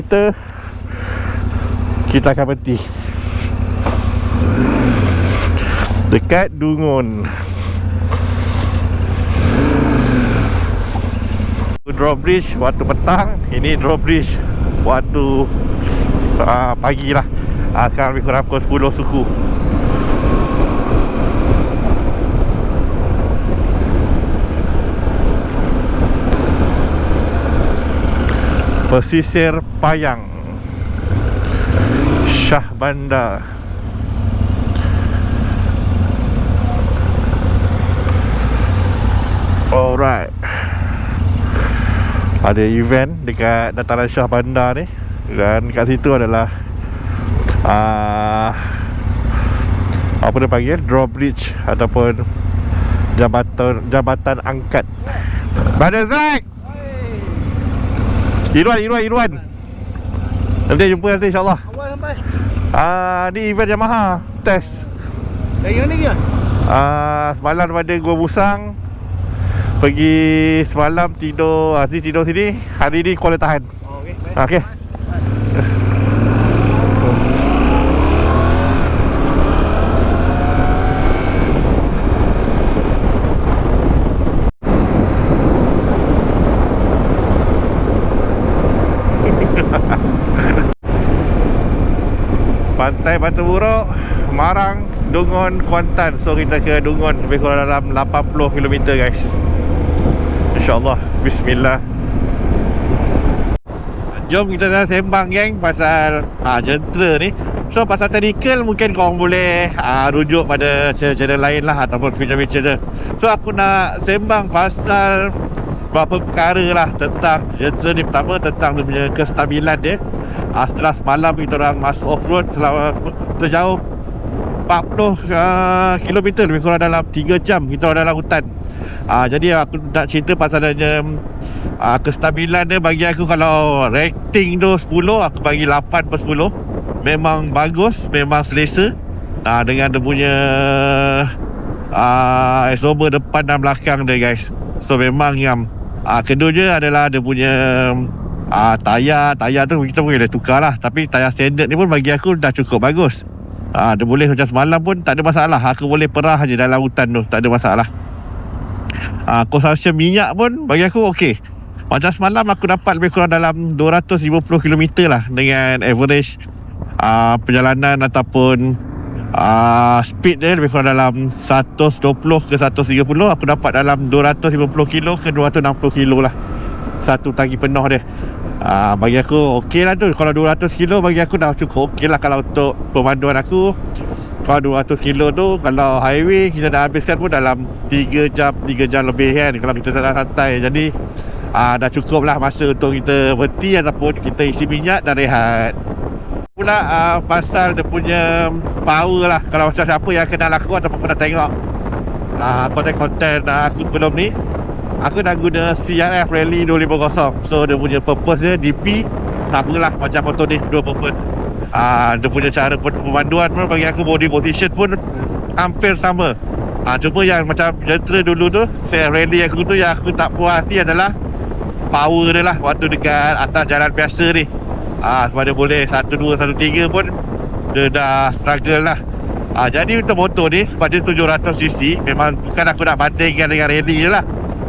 Speaker 1: kita akan berhenti dekat Dungun. Drawbridge waktu petang. Ini drawbridge waktu pagi lah. Akan lebih kurang pukul 10 suku. Pesisir Payang, Shah Bandar. Alright. Ada event dekat dataran Shah Bandar ni. Dan kat situ adalah apa dia panggil, drawbridge ataupun jabatan angkat. Brother Zack, Irwan. Nanti jumpa nanti insyaAllah.
Speaker 7: Awal sampai.
Speaker 1: Ni event Yamaha test.
Speaker 7: Dari mana dia?
Speaker 1: Semalam daripada Gua Musang. Pergi semalam tidur tidur sini. Hari ni Kuala Tahan.
Speaker 7: Okey.
Speaker 1: Okey. Pantai Batu Buruk, Marang, Dungun, Kuantan. So kita ke Dungun lebih kurang dalam 80 km guys. InsyaAllah. Bismillah. Jom kita dah sembang geng pasal jentera ni. So pasal technical mungkin korang boleh rujuk pada channel lain lah, ataupun feature-feature. So aku nak sembang pasal beberapa perkara lah tentang jentera ni. Pertama tentang dia punya kestabilan dia. Setelah semalam kita orang masuk off-road selama terjauh 40 km, lebih kurang dalam 3 jam kita orang dalam hutan. Jadi aku nak cerita pasal adanya kestabilan dia. Bagi aku kalau rating tu 10, aku bagi 8/10. Memang bagus, memang selesa dengan dia punya exober depan dan belakang dia guys. So memang yang keduanya adalah dia punya tayar tu kita boleh tukar lah. Tapi tayar standard ni pun bagi aku dah cukup bagus. Dia boleh macam semalam pun tak ada masalah. Aku boleh perah je dalam hutan tu, tak ada masalah. Consumption minyak pun bagi aku okey. Macam semalam aku dapat lebih kurang dalam 250 km lah. Dengan average perjalanan ataupun speed dia lebih kurang dalam 120 ke 130. Aku dapat dalam 250 kilo ke 260 kilo lah satu tangki penuh dia. Bagi aku okey lah tu. Kalau 200 kilo bagi aku dah cukup okey lah kalau untuk pemanduan aku. Kalau 200 kilo tu kalau highway kita dah habiskan pun dalam 3 jam lebih kan, kalau kita santai. Jadi dah cukup lah masa untuk kita berhenti ataupun kita isi minyak dan rehat. Pula pasal dia punya power lah. Kalau macam siapa yang kenal aku ataupun pernah tengok konten-konten aku sebelum ni, aku dah guna CRF Rally 250. So dia punya purpose dia DP sama lah macam motor ni, dua purpose. Dia punya cara pemanduan pun bagi aku, body position pun hampir sama. Cuma yang macam jentera dulu tu, CRF Rally aku tu, yang aku tak puas hati adalah power dia lah waktu dekat atas jalan biasa ni. Sebab dia boleh 1.2, 1.3 pun dia dah struggle lah. Jadi untuk motor ni, sebab dia 700cc, memang bukan aku nak bandingkan dengan rally je lah.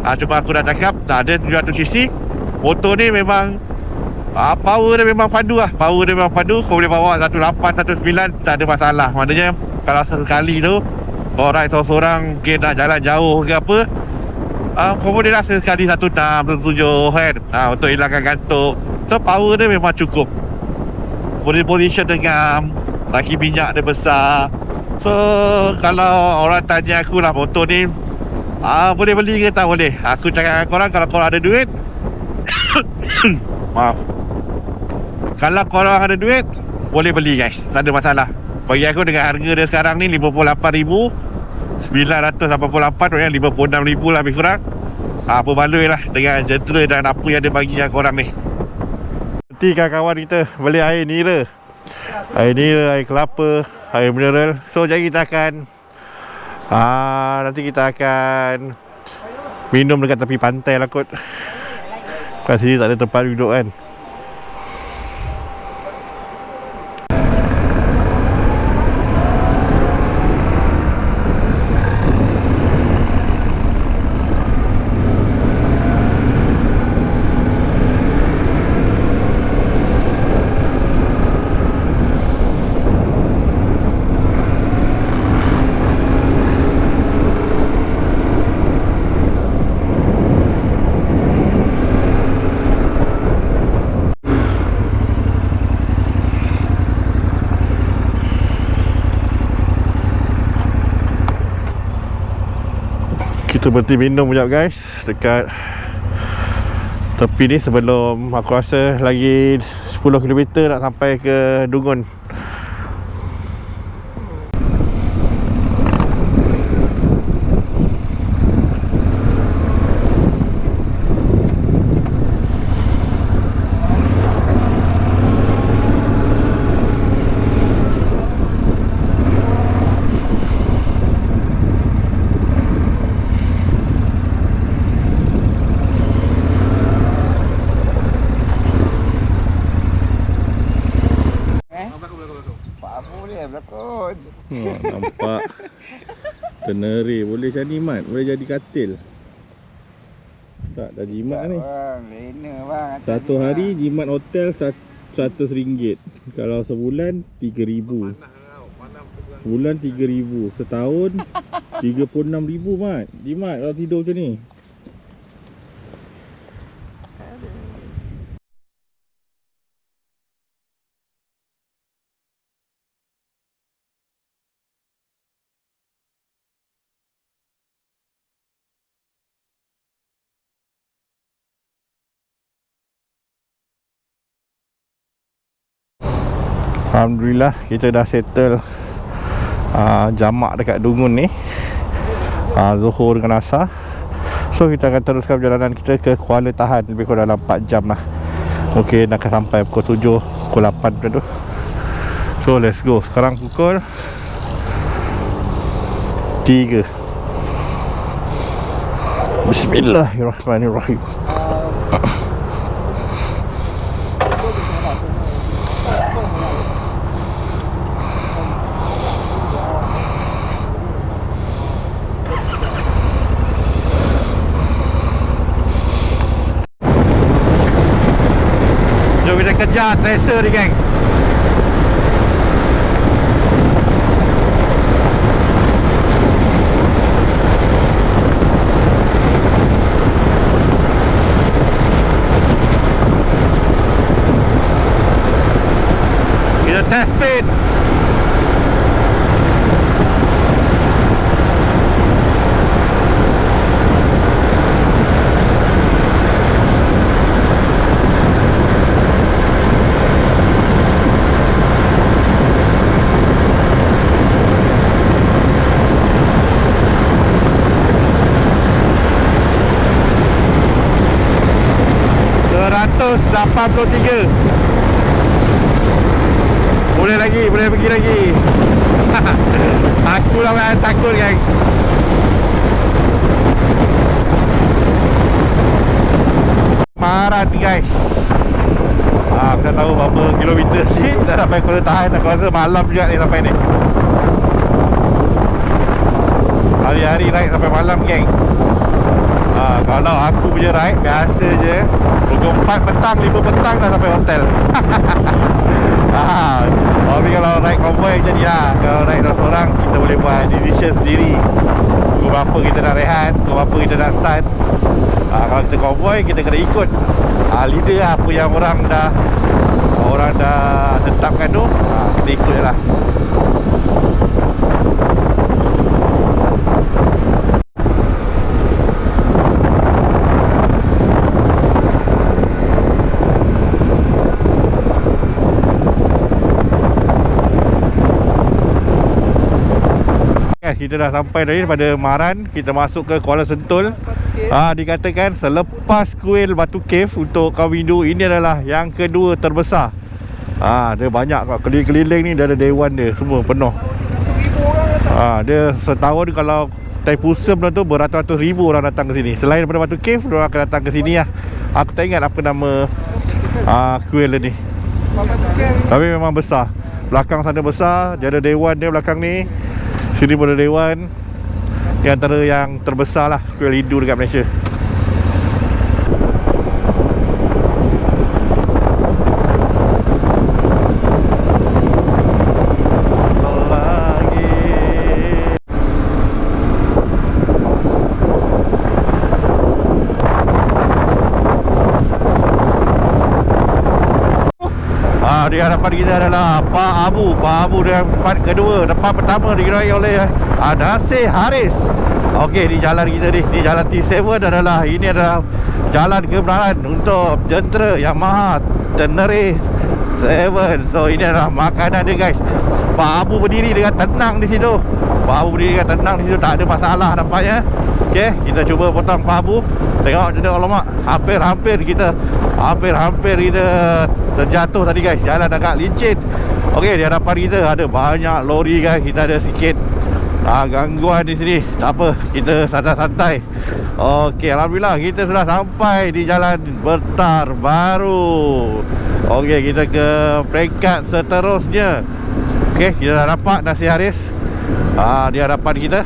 Speaker 1: Cuma aku dah cakap, tak ada 700cc. Motor ni memang power dia memang padu lah. Power dia memang padu. Kau boleh bawa 18, 19, tak ada masalah. Maknanya kalau sekali tu korang seorang mungkin nak jalan jauh ke apa, kau boleh rasa sekali 16, 17 kan, untuk hilangkan kantuk. So power dia memang cukup. Position dengan laki minyak dia besar. So kalau orang tanya aku lah, motor ni boleh beli ke tak boleh, aku cakap dengan korang, kalau korang ada duit maaf, kalau korang ada duit boleh beli guys, tak ada masalah. Bagi aku dengan harga dia sekarang ni 58,988, yang 56,000 lah lebih kurang. Apa baloi lah dengan jentera dan apa yang dia bagi yang korang ni. Nanti kawan-kawan kita beli air nira, air kelapa, air mineral. So jadi kita akan nanti kita akan minum dekat tepi pantai lah kot. Kat sini tak ada tempat duduk kan. Kita berhenti minum sekejap guys dekat tepi ni, sebelum aku rasa lagi 10 km nak sampai ke Dungun. Nampak teneri. Boleh jadi mat, boleh jadi katil. Tak, dah jimat ni satu hari jimat hotel RM100. Kalau sebulan 3,000. Sebulan 3,000, setahun 36,000 mat. Jimat kalau tidur macam ni. Alhamdulillah kita dah settle jamak dekat Dungun ni, Zuhur dengan Asar. So kita akan teruskan perjalanan kita ke Kuala Tahan, lebih kurang dalam 4 jam lah. Mungkin akan sampai pukul 7, pukul 8 macam tu. So let's go. Sekarang pukul 3. Bismillahirrahmanirrahim. Jom kita kejar tracer ni geng. Kita test speed. $183. Boleh lagi, boleh pergi lagi. Aku lah yang takut geng. Parat guys. Kita tahu berapa kilometer ni. Dah sampai Kuala Tahan. Aku rasa malam juga ni sampai ni. Hari-hari naik sampai malam geng. Kalau aku punya ride biasa je pukul 4 petang, 5 petang dah sampai hotel. Tapi kalau ride convoy macam ni lah. Kalau ride seorang kita boleh buat decision sendiri. Pukul berapa kita nak rehat, pukul berapa kita nak start. Kalau kita convoy kita kena ikut leader lah, apa yang orang dah tetapkan tu. Kita ikut je lah. Kita dah sampai daripada Maran, kita masuk ke Kuala Sentul. Dikatakan selepas kuil Batu Cave untuk Kawidu, ini adalah yang kedua terbesar. Dia banyak kat keliling-keliling ni, dia ada dewan dia, semua penuh. Dia setahun kalau Taipusam tu beratus-ratus ribu orang datang ke sini. Selain daripada Batu Cave, orang akan datang ke sini lah. Aku tak ingat apa nama kuil ni. Tapi memang besar. Belakang sana besar, dia ada dewan dia belakang ni. Sini pun ada dewan. Di antara yang terbesar lah kuil Hindu dekat Malaysia. Di hadapan kita adalah Pak Abu dia tempat kedua. Tempat pertama digerai oleh Nasir Haris. Okey, di jalan kita ni jalan T7 adalah, ini adalah jalan kebenaran untuk jentera Yamaha Tenere 7. So ini adalah makanan dia guys. Pak Abu berdiri dengan tenang di situ. Tak ada masalah nampaknya. Okey, kita cuba potong Pak Abu. Tengok alamak, hampir kita terjatuh tadi guys. Jalan agak licin. Okey, di hadapan kita ada banyak lori guys. Kita ada sikit gangguan di sini. Tak apa, kita santai-santai. Okey, alhamdulillah kita sudah sampai di Jalan Bertar Baru. Okey, kita ke peringkat seterusnya. Okey, kita dah dapat Nasir Haris di hadapan kita.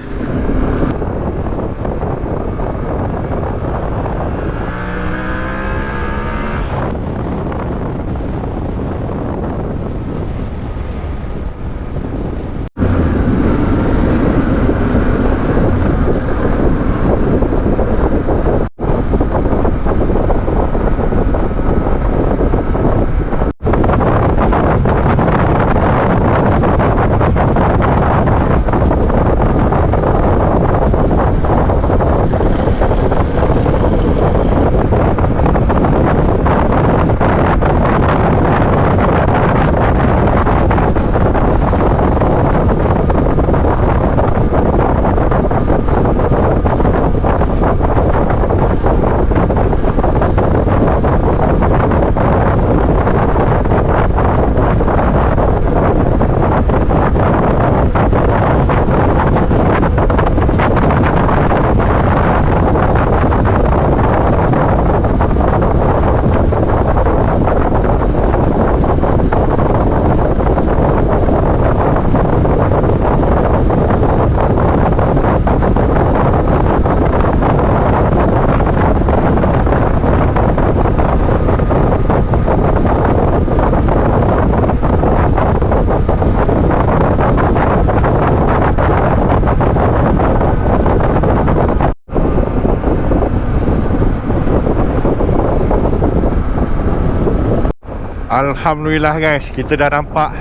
Speaker 1: Alhamdulillah guys, kita dah nampak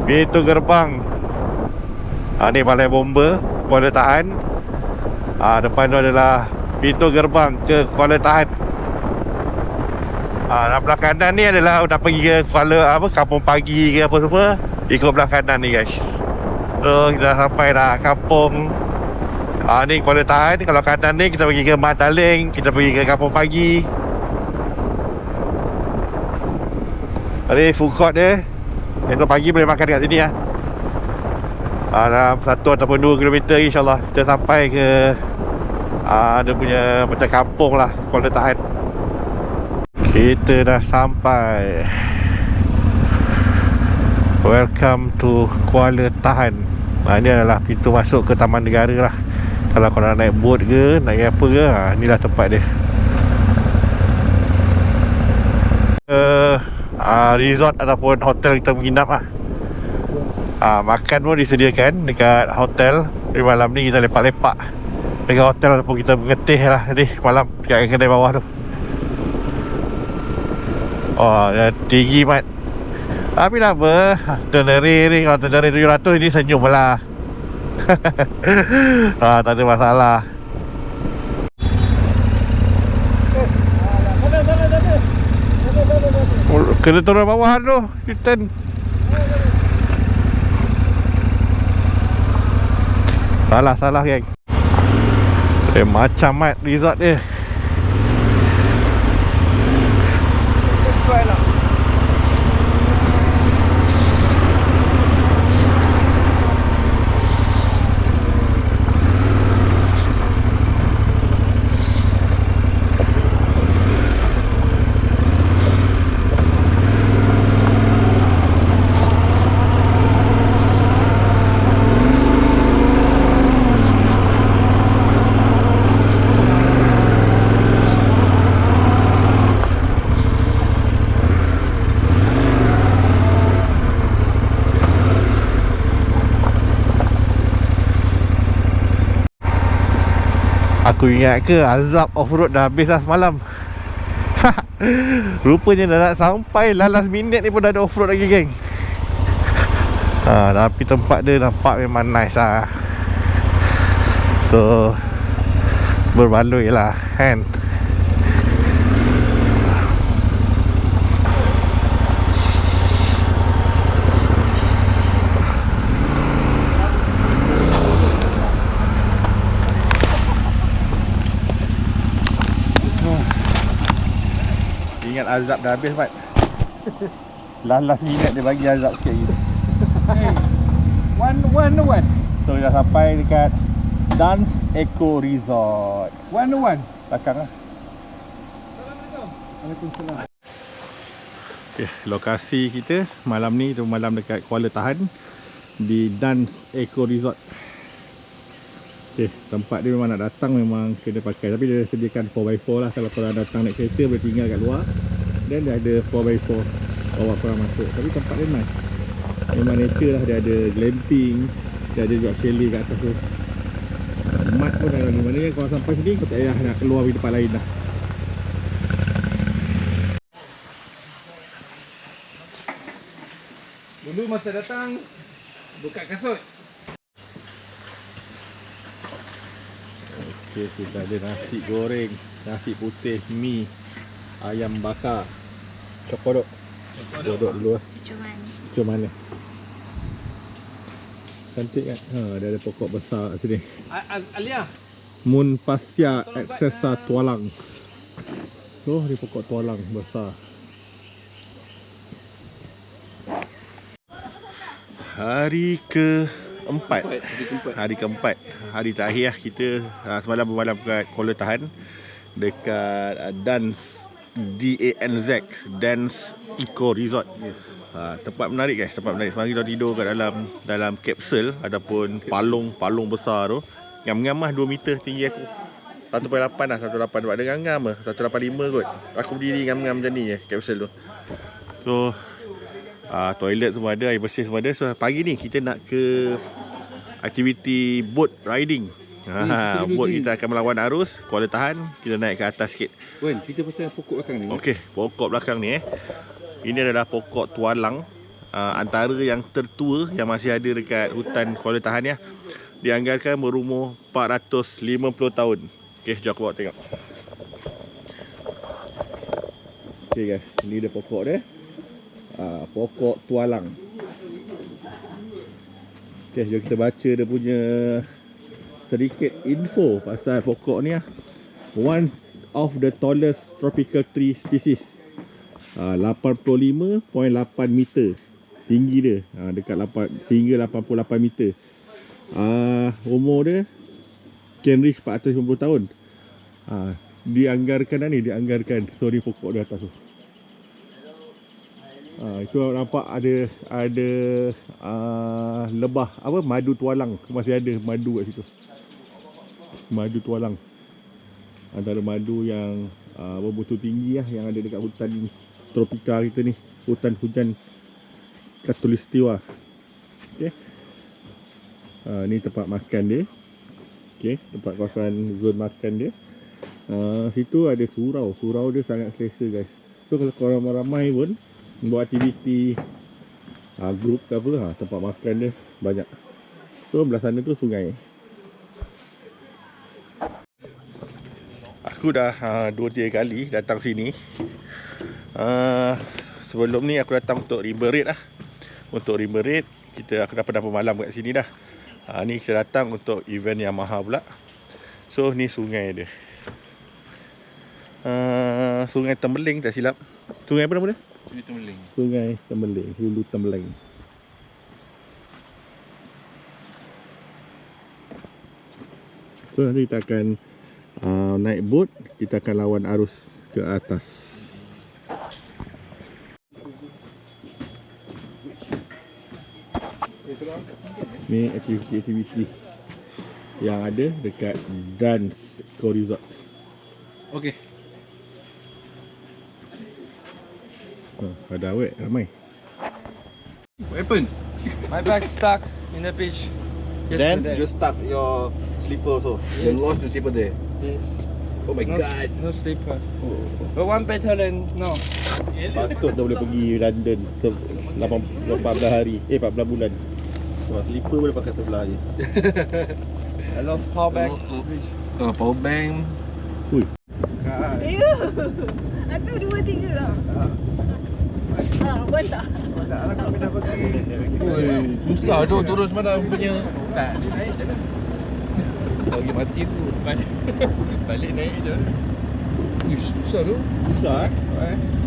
Speaker 1: pintu gerbang. Ni balai bomba Kuala Tahan. Depan tu adalah pintu gerbang ke Kuala Tahan. Belah kanan ni adalah nak pergi ke Kampung Pagi ke apa semua. Ikut belah kanan ni guys. So kita dah sampai dah kampung. Ni Kuala Tahan. Kalau kanan ni kita pergi ke Mat Daling, kita pergi ke Kampung Pagi. Ada food court dia. Esok pagi boleh makan kat sini lah. Dalam 1 ataupun 2 km insyaAllah kita sampai ke dia punya macam kampung lah, Kuala Tahan. Kita dah sampai. Welcome to Kuala Tahan. Ini adalah pintu masuk ke Taman Negara lah. Kalau kau nak naik boat ke, naik apa ke, inilah tempat dia. Resort ataupun hotel kita menginap lah. Makan pun disediakan dekat hotel. Di malam ni kita lepak-lepak dekat hotel ataupun kita mengetih lah ni malam dekat kedai bawah tu. Tinggi mat. Tapi nak apa, teneri ni, kalau teneri 700 ni senyum lah. Tak ada masalah. Kena turun bawah tu, return. Salah geng. Macam mat resort dia. Aku ingat ke azab off-road dah habis dah semalam. Rupanya dah nak sampai last minute ni pun dah ada off-road lagi geng. Tapi tempat dia nampak memang nice lah. So berbaloi lah kan. Ingat azab dah habis Mat. Last minute dia bagi azab sikit lagi.
Speaker 5: One.
Speaker 1: So dah sampai dekat Dance Eco Resort.
Speaker 5: One.
Speaker 1: Belakang lah.
Speaker 5: Waalaikumsalam.
Speaker 1: Okay, lokasi kita malam ni tu malam dekat Kuala Tahan di Dance Eco Resort. Okay, tempat dia memang nak datang memang kena pakai. Tapi dia sediakan 4x4 lah. Kalau korang datang naik kereta boleh tinggal kat luar. Dan dia ada 4x4 bawa korang masuk. Tapi tempat dia nice. Memang nature lah. Dia ada glamping. Dia ada juga chalet kat atas tu. Mat pun ada ni. Maknanya korang sampai sini kau tak payah nak keluar pergi tempat lain lah.
Speaker 5: Dulu masa datang buka kasut.
Speaker 1: Okay, kita ada nasi goreng, nasi putih, mi, ayam bakar, cokodok. Cokodok dulu lah. Macam mana? Cantik kan? Dia ada pokok besar kat sini.
Speaker 5: Alia.
Speaker 1: Moon Passia Excessa Tualang. So, dia pokok tualang besar. Hari keempat. Hari terakhir lah kita semalam bermalam kat Kuala Tahan dekat Dance DANZ Dance Eco Resort. Tempat menarik guys, tempat menarik. Semalam kita tidur kat dalam kapsul ataupun palung besar tu. Ngam-ngam lah 2 meter tinggi aku. 1.8 lah, 1.8 sebab dia ngam-ngam lah, 1.85 kot. Aku berdiri ngam-ngam macam ni je kapsul tu. So toilet semua ada, air bersih semua ada. So pagi ni kita nak ke aktiviti boat riding. Boat kita akan melawan arus Kuala Tahan. Kita naik ke atas sikit.
Speaker 5: Wen, cerita pasal pokok belakang ni.
Speaker 1: Okey, pokok belakang ni ini adalah pokok tualang, antara yang tertua yang masih ada dekat hutan Kuala Tahan ya. Dianggarkan berumur 450 tahun. Okey, jom aku bawa tengok. Okey guys, ni dia pokok dia. Pokok tualang. Okay, jom kita baca dia punya sedikit info pasal pokok ni lah. One of the tallest tropical tree species. 85.8 meter tinggi dia. Dekat 8 hingga 88 meter. Umur dia can reach 450 tahun. Dianggarkan sorry pokok di atas tu. Itu nampak ada lebah apa madu tualang, masih ada madu kat situ. madu tualang. Antara madu yang bermutu tinggi lah, yang ada dekat hutan tropika kita ni, hutan hujan Khatulistiwa. Okay. Ni tempat makan dia. Okay, tempat kawasan zon makan dia. Situ ada surau. Surau dia sangat selesa guys. So kalau korang ramai pun buat aktiviti group ke apa, tempat makan dia banyak. So belah sana tu sungai. Aku dah 2-3 kali datang sini. Sebelum ni aku datang untuk River Raid lah. Untuk River Raid aku dah pernah bermalam kat sini dah. Ni kita datang untuk event Yamaha pula. So ni sungai dia. Sungai Tembeling tak silap. Sungai apa nama dia?
Speaker 6: Sungai Tembeling.
Speaker 1: Sungai Tembeling, Hulu Tembeling. So nanti kita akan naik boat, kita akan lawan arus ke atas. Ni aktiviti-aktiviti yang ada dekat Dance Eco Resort.
Speaker 6: Okay.
Speaker 1: Ada awet ramai.
Speaker 6: What happened?
Speaker 3: My bag stuck in the beach.
Speaker 1: Then
Speaker 3: yesterday.
Speaker 1: you stuck your slipper also.
Speaker 3: Yes.
Speaker 6: Lost your slipper there.
Speaker 3: Yes.
Speaker 6: Oh my god.
Speaker 3: No slipper. But one better than no.
Speaker 1: Patut dah boleh pergi London 14 hari, 14 bulan. Sebab slipper boleh pakai sebelah je.
Speaker 3: I lost power bank.
Speaker 6: Power bank.
Speaker 1: Ui.
Speaker 8: Aku 2-3 lah. Buat tak?
Speaker 6: Susah tu turun semalam punya. Tak, dia naik je lah. Tak pergi mati tu. Balik naik je. Uish, susah tu.
Speaker 1: Susah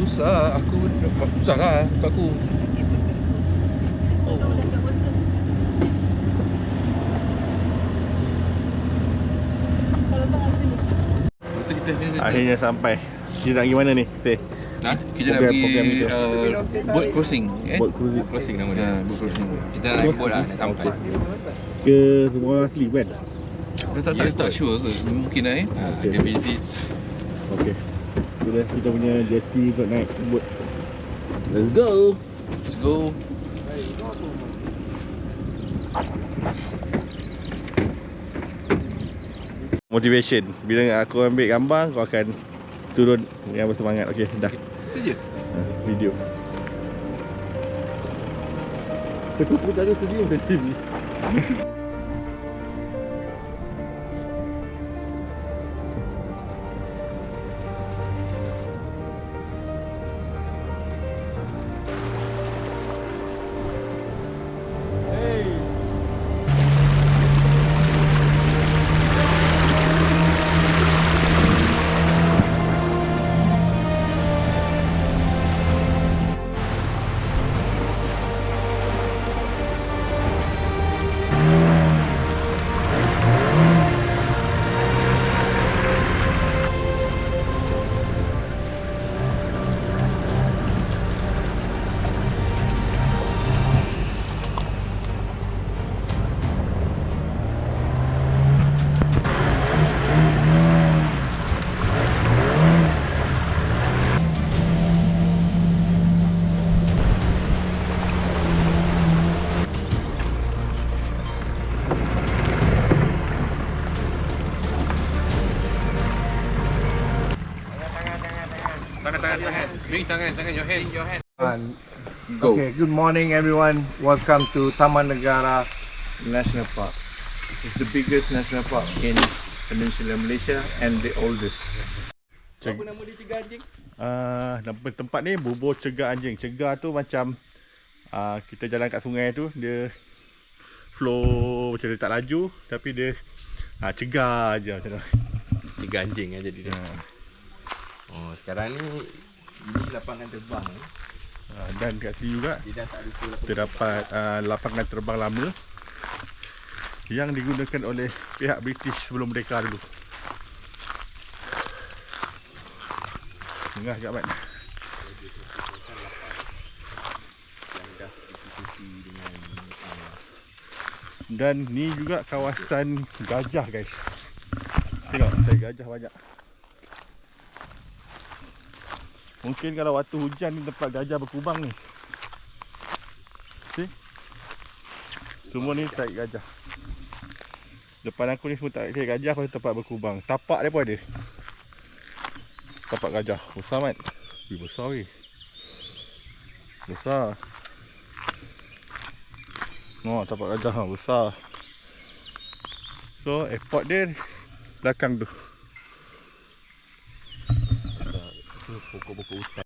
Speaker 6: Susah. Susah lah untuk aku.
Speaker 1: Akhirnya sampai. Kita nak pergi mana ni? Teh.
Speaker 6: Kita nak
Speaker 1: Program
Speaker 6: pergi
Speaker 1: kita.
Speaker 6: boat crossing.
Speaker 1: Boat cruising.
Speaker 6: Crossing nama dia. Boat crossing. Kita nak naik boat lah, nak sampai.
Speaker 1: Ke rumah asli kan?
Speaker 6: Tak sure ke? Mungkin lah
Speaker 1: Okay.
Speaker 6: Dia visit.
Speaker 1: Okey. Itu dah kita punya jetty untuk naik boat. Let's go.
Speaker 6: Let's go.
Speaker 1: Motivation. Bila aku ambil gambar, kau akan turun yang bersemangat. Okey, dah.
Speaker 6: Itu je.
Speaker 1: Video. Betul tak ada sedia tadi ni.
Speaker 6: Bring tangan, your hand.
Speaker 5: Go. Okay, good morning everyone. Welcome to Taman Negara National Park. It's the biggest national park in Peninsular Malaysia and the oldest.
Speaker 6: Apa nama dia cegah anjing?
Speaker 1: Nama tempat ni Bubur Cegah Anjing. Cegah tu macam kita jalan kat sungai tu, dia flow macam dia tak laju, tapi dia cegah je macam tu.
Speaker 6: Cegah anjing jadi dia. Oh, sekarang ni ini lapangan terbang.
Speaker 1: Dan kat sini juga
Speaker 6: Dia dah tak ada
Speaker 1: terdapat lapangan terbang lama yang digunakan oleh pihak British sebelum merdeka dulu. Tengah sekejap kan. Dan ni juga kawasan gajah guys. gajah banyak. Mungkin kalau waktu hujan ni tempat gajah berkubang ni. See? Semua ni tarik gajah. Depan aku ni semua tarik gajah, pasal tempat berkubang. Tapak dia pun ada. Tapak gajah. Besar mat. Besar weh. Besar. Oh, tapak gajah besar. So, airport dia belakang tu. Pokok-pokok hutan.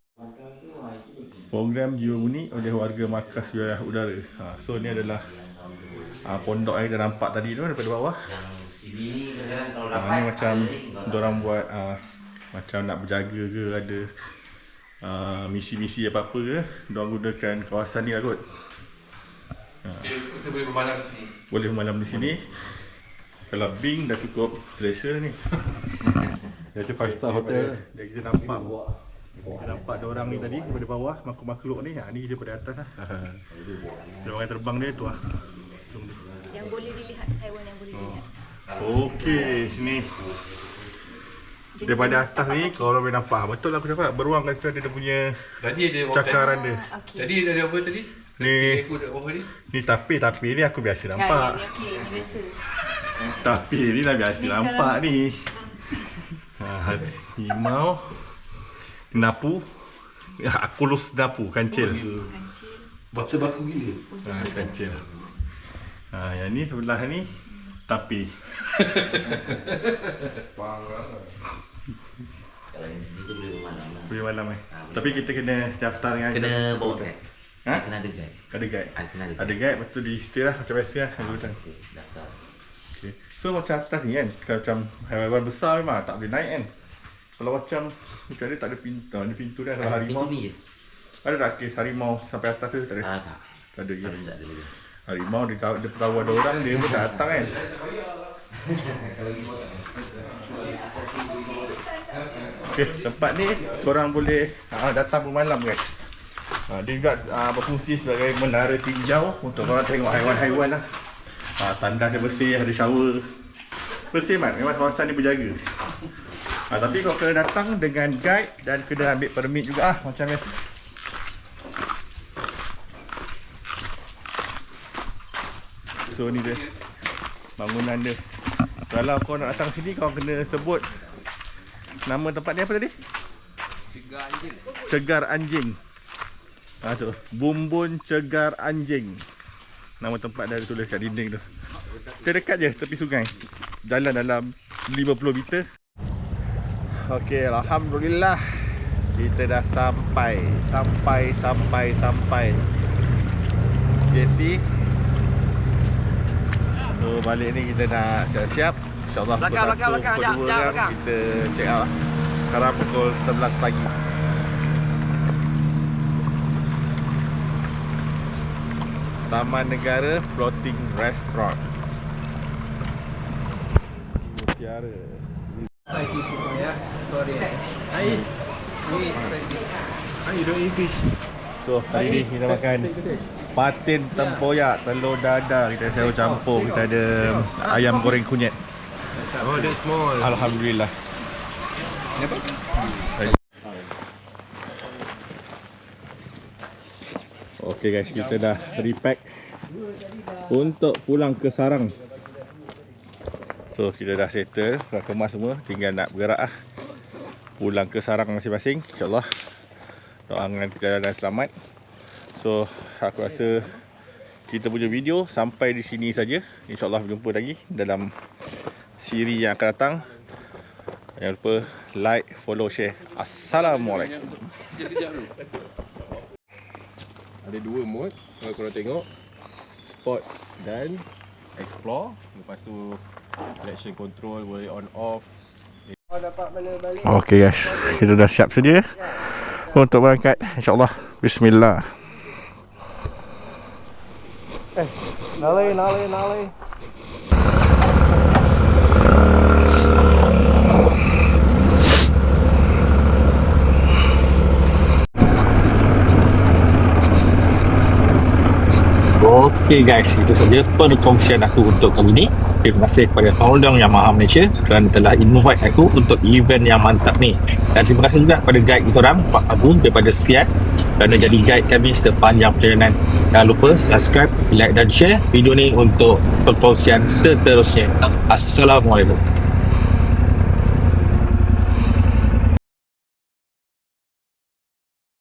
Speaker 1: Program jiwa unik oleh warga Markas Wilayah Udara. So, ni adalah pondok yang kita nampak tadi tu daripada bawah. Ni macam diorang buat macam nak berjaga ke, ada misi-misi apa-apa ke, diorang gunakan kawasan ni lah kot.
Speaker 6: Kita boleh bermalam di sini.
Speaker 1: Boleh bermalam di sini. Kalau Bing dah cukup selesa ni.
Speaker 6: Dia tu 5-star hotel.
Speaker 1: Dan kita nampak ada orang ni tadi daripada bawah, makhluk-makhluk ni. Ni dia pada atas lah. Dia orang terbang dia tu lah.
Speaker 8: Yang boleh dilihat, haiwan yang boleh dilihat.
Speaker 1: Okey, sini. Daripada atas ni kalau boleh nampak. Betul lah aku cakap, beruang kat situ ada punya
Speaker 6: Tadi ada
Speaker 1: cakaran dia.
Speaker 8: Okay.
Speaker 6: Tadi ada apa tadi?
Speaker 1: Ni
Speaker 6: Aku dah bawah ni.
Speaker 1: ni tapi ni aku biasa nampak.
Speaker 8: Okey, ini biasa.
Speaker 1: Tapi ni dah biasa nampak ni. Himau, napu, akulus napu, kancil.
Speaker 6: Baca baku gila.
Speaker 1: Kancil. Yang ni sebelah ni tapi.
Speaker 9: Kalau yang sini tu boleh bermalam lah.
Speaker 1: Boleh malam Tapi kita kena daftar dengan
Speaker 9: Kena bawa guide.
Speaker 1: Ha?
Speaker 9: Kena ada guide.
Speaker 1: Ada guide.
Speaker 9: Kena ada
Speaker 1: Ada guide, lepas tu di stay lah macam biasa lah.
Speaker 9: Daftar.
Speaker 1: Okay. So macam atas ni kan, kalau macam haiwan besar memang tak boleh naik kan. Kalau macam dia tak ada pintu, ada pintu dah. Kalau harimau
Speaker 9: Pintu ni je?
Speaker 1: ada tak kes harimau sampai atas tu tak ada?
Speaker 9: Tak.
Speaker 1: Tak ada
Speaker 9: Sampai
Speaker 1: je.
Speaker 9: tak ada lagi.
Speaker 1: Harimau dia tahu ada orang, dia pun tak datang kan. Okay, tempat ni korang boleh datang bermalam guys. Dia juga berfungsi sebagai menara tinjau untuk korang tengok haiwan-haiwan lah. Tandas dia bersih, ada shower. Bersih mat, memang kawasan ni berjaga. Tapi kau kena datang dengan guide dan kena ambil permit juga macam biasa. So ni dia bangunan dia. Kalau kau nak datang sini kau kena sebut nama tempat ni apa tadi? Cegar Anjing. Tu, Bumbun Cegar Anjing. Nama tempat dia tulis kat dinding tu. Dia dekat je tepi sungai. Jalan dalam 50 meter. Okey, alhamdulillah. Kita dah sampai. Jeti. So balik ni kita nak siap-siap. InsyaAllah pukul 1, pukul 2 kan kita check out lah. Sekarang pukul 11 pagi. Taman Negara Floating Restaurant. Mutiara.
Speaker 5: You don't eat fish.
Speaker 1: So hari ni kita makan patin tempoyak, telur dadar, kita selalu campur. Kita ada ayam goreng kunyit.
Speaker 5: Oh, that's small.
Speaker 1: Alhamdulillah. Okay guys, kita dah repack untuk pulang ke sarang. So kita dah settle, dah kemas semua, tinggal nak bergerak pulang ke sarang masing-masing. InsyaAllah doakan kita dan selamat. So aku rasa kita punya video sampai di sini saja. InsyaAllah berjumpa lagi dalam siri yang akan datang. Jangan lupa like, follow, share. Assalamualaikum.
Speaker 6: Kejap dulu. Ada 2 mode kalau korang tengok, sport dan explore. Lepas tu traction control boleh on off.
Speaker 1: Okay guys, kita dah siap sedia untuk berangkat. InsyaAllah. Bismillah.
Speaker 5: Nalai.
Speaker 9: Oh.
Speaker 1: Okay guys, itu saja perkongsian aku untuk kali ini. Terima kasih kepada Honda Yamaha Malaysia kerana telah invite aku untuk event yang mantap ni. Dan terima kasih juga kepada guide kita orang, Pak Abu daripada Siat, kerana jadi guide kami sepanjang perjalanan. Jangan lupa subscribe, like dan share video ni untuk perkongsian seterusnya. Assalamualaikum.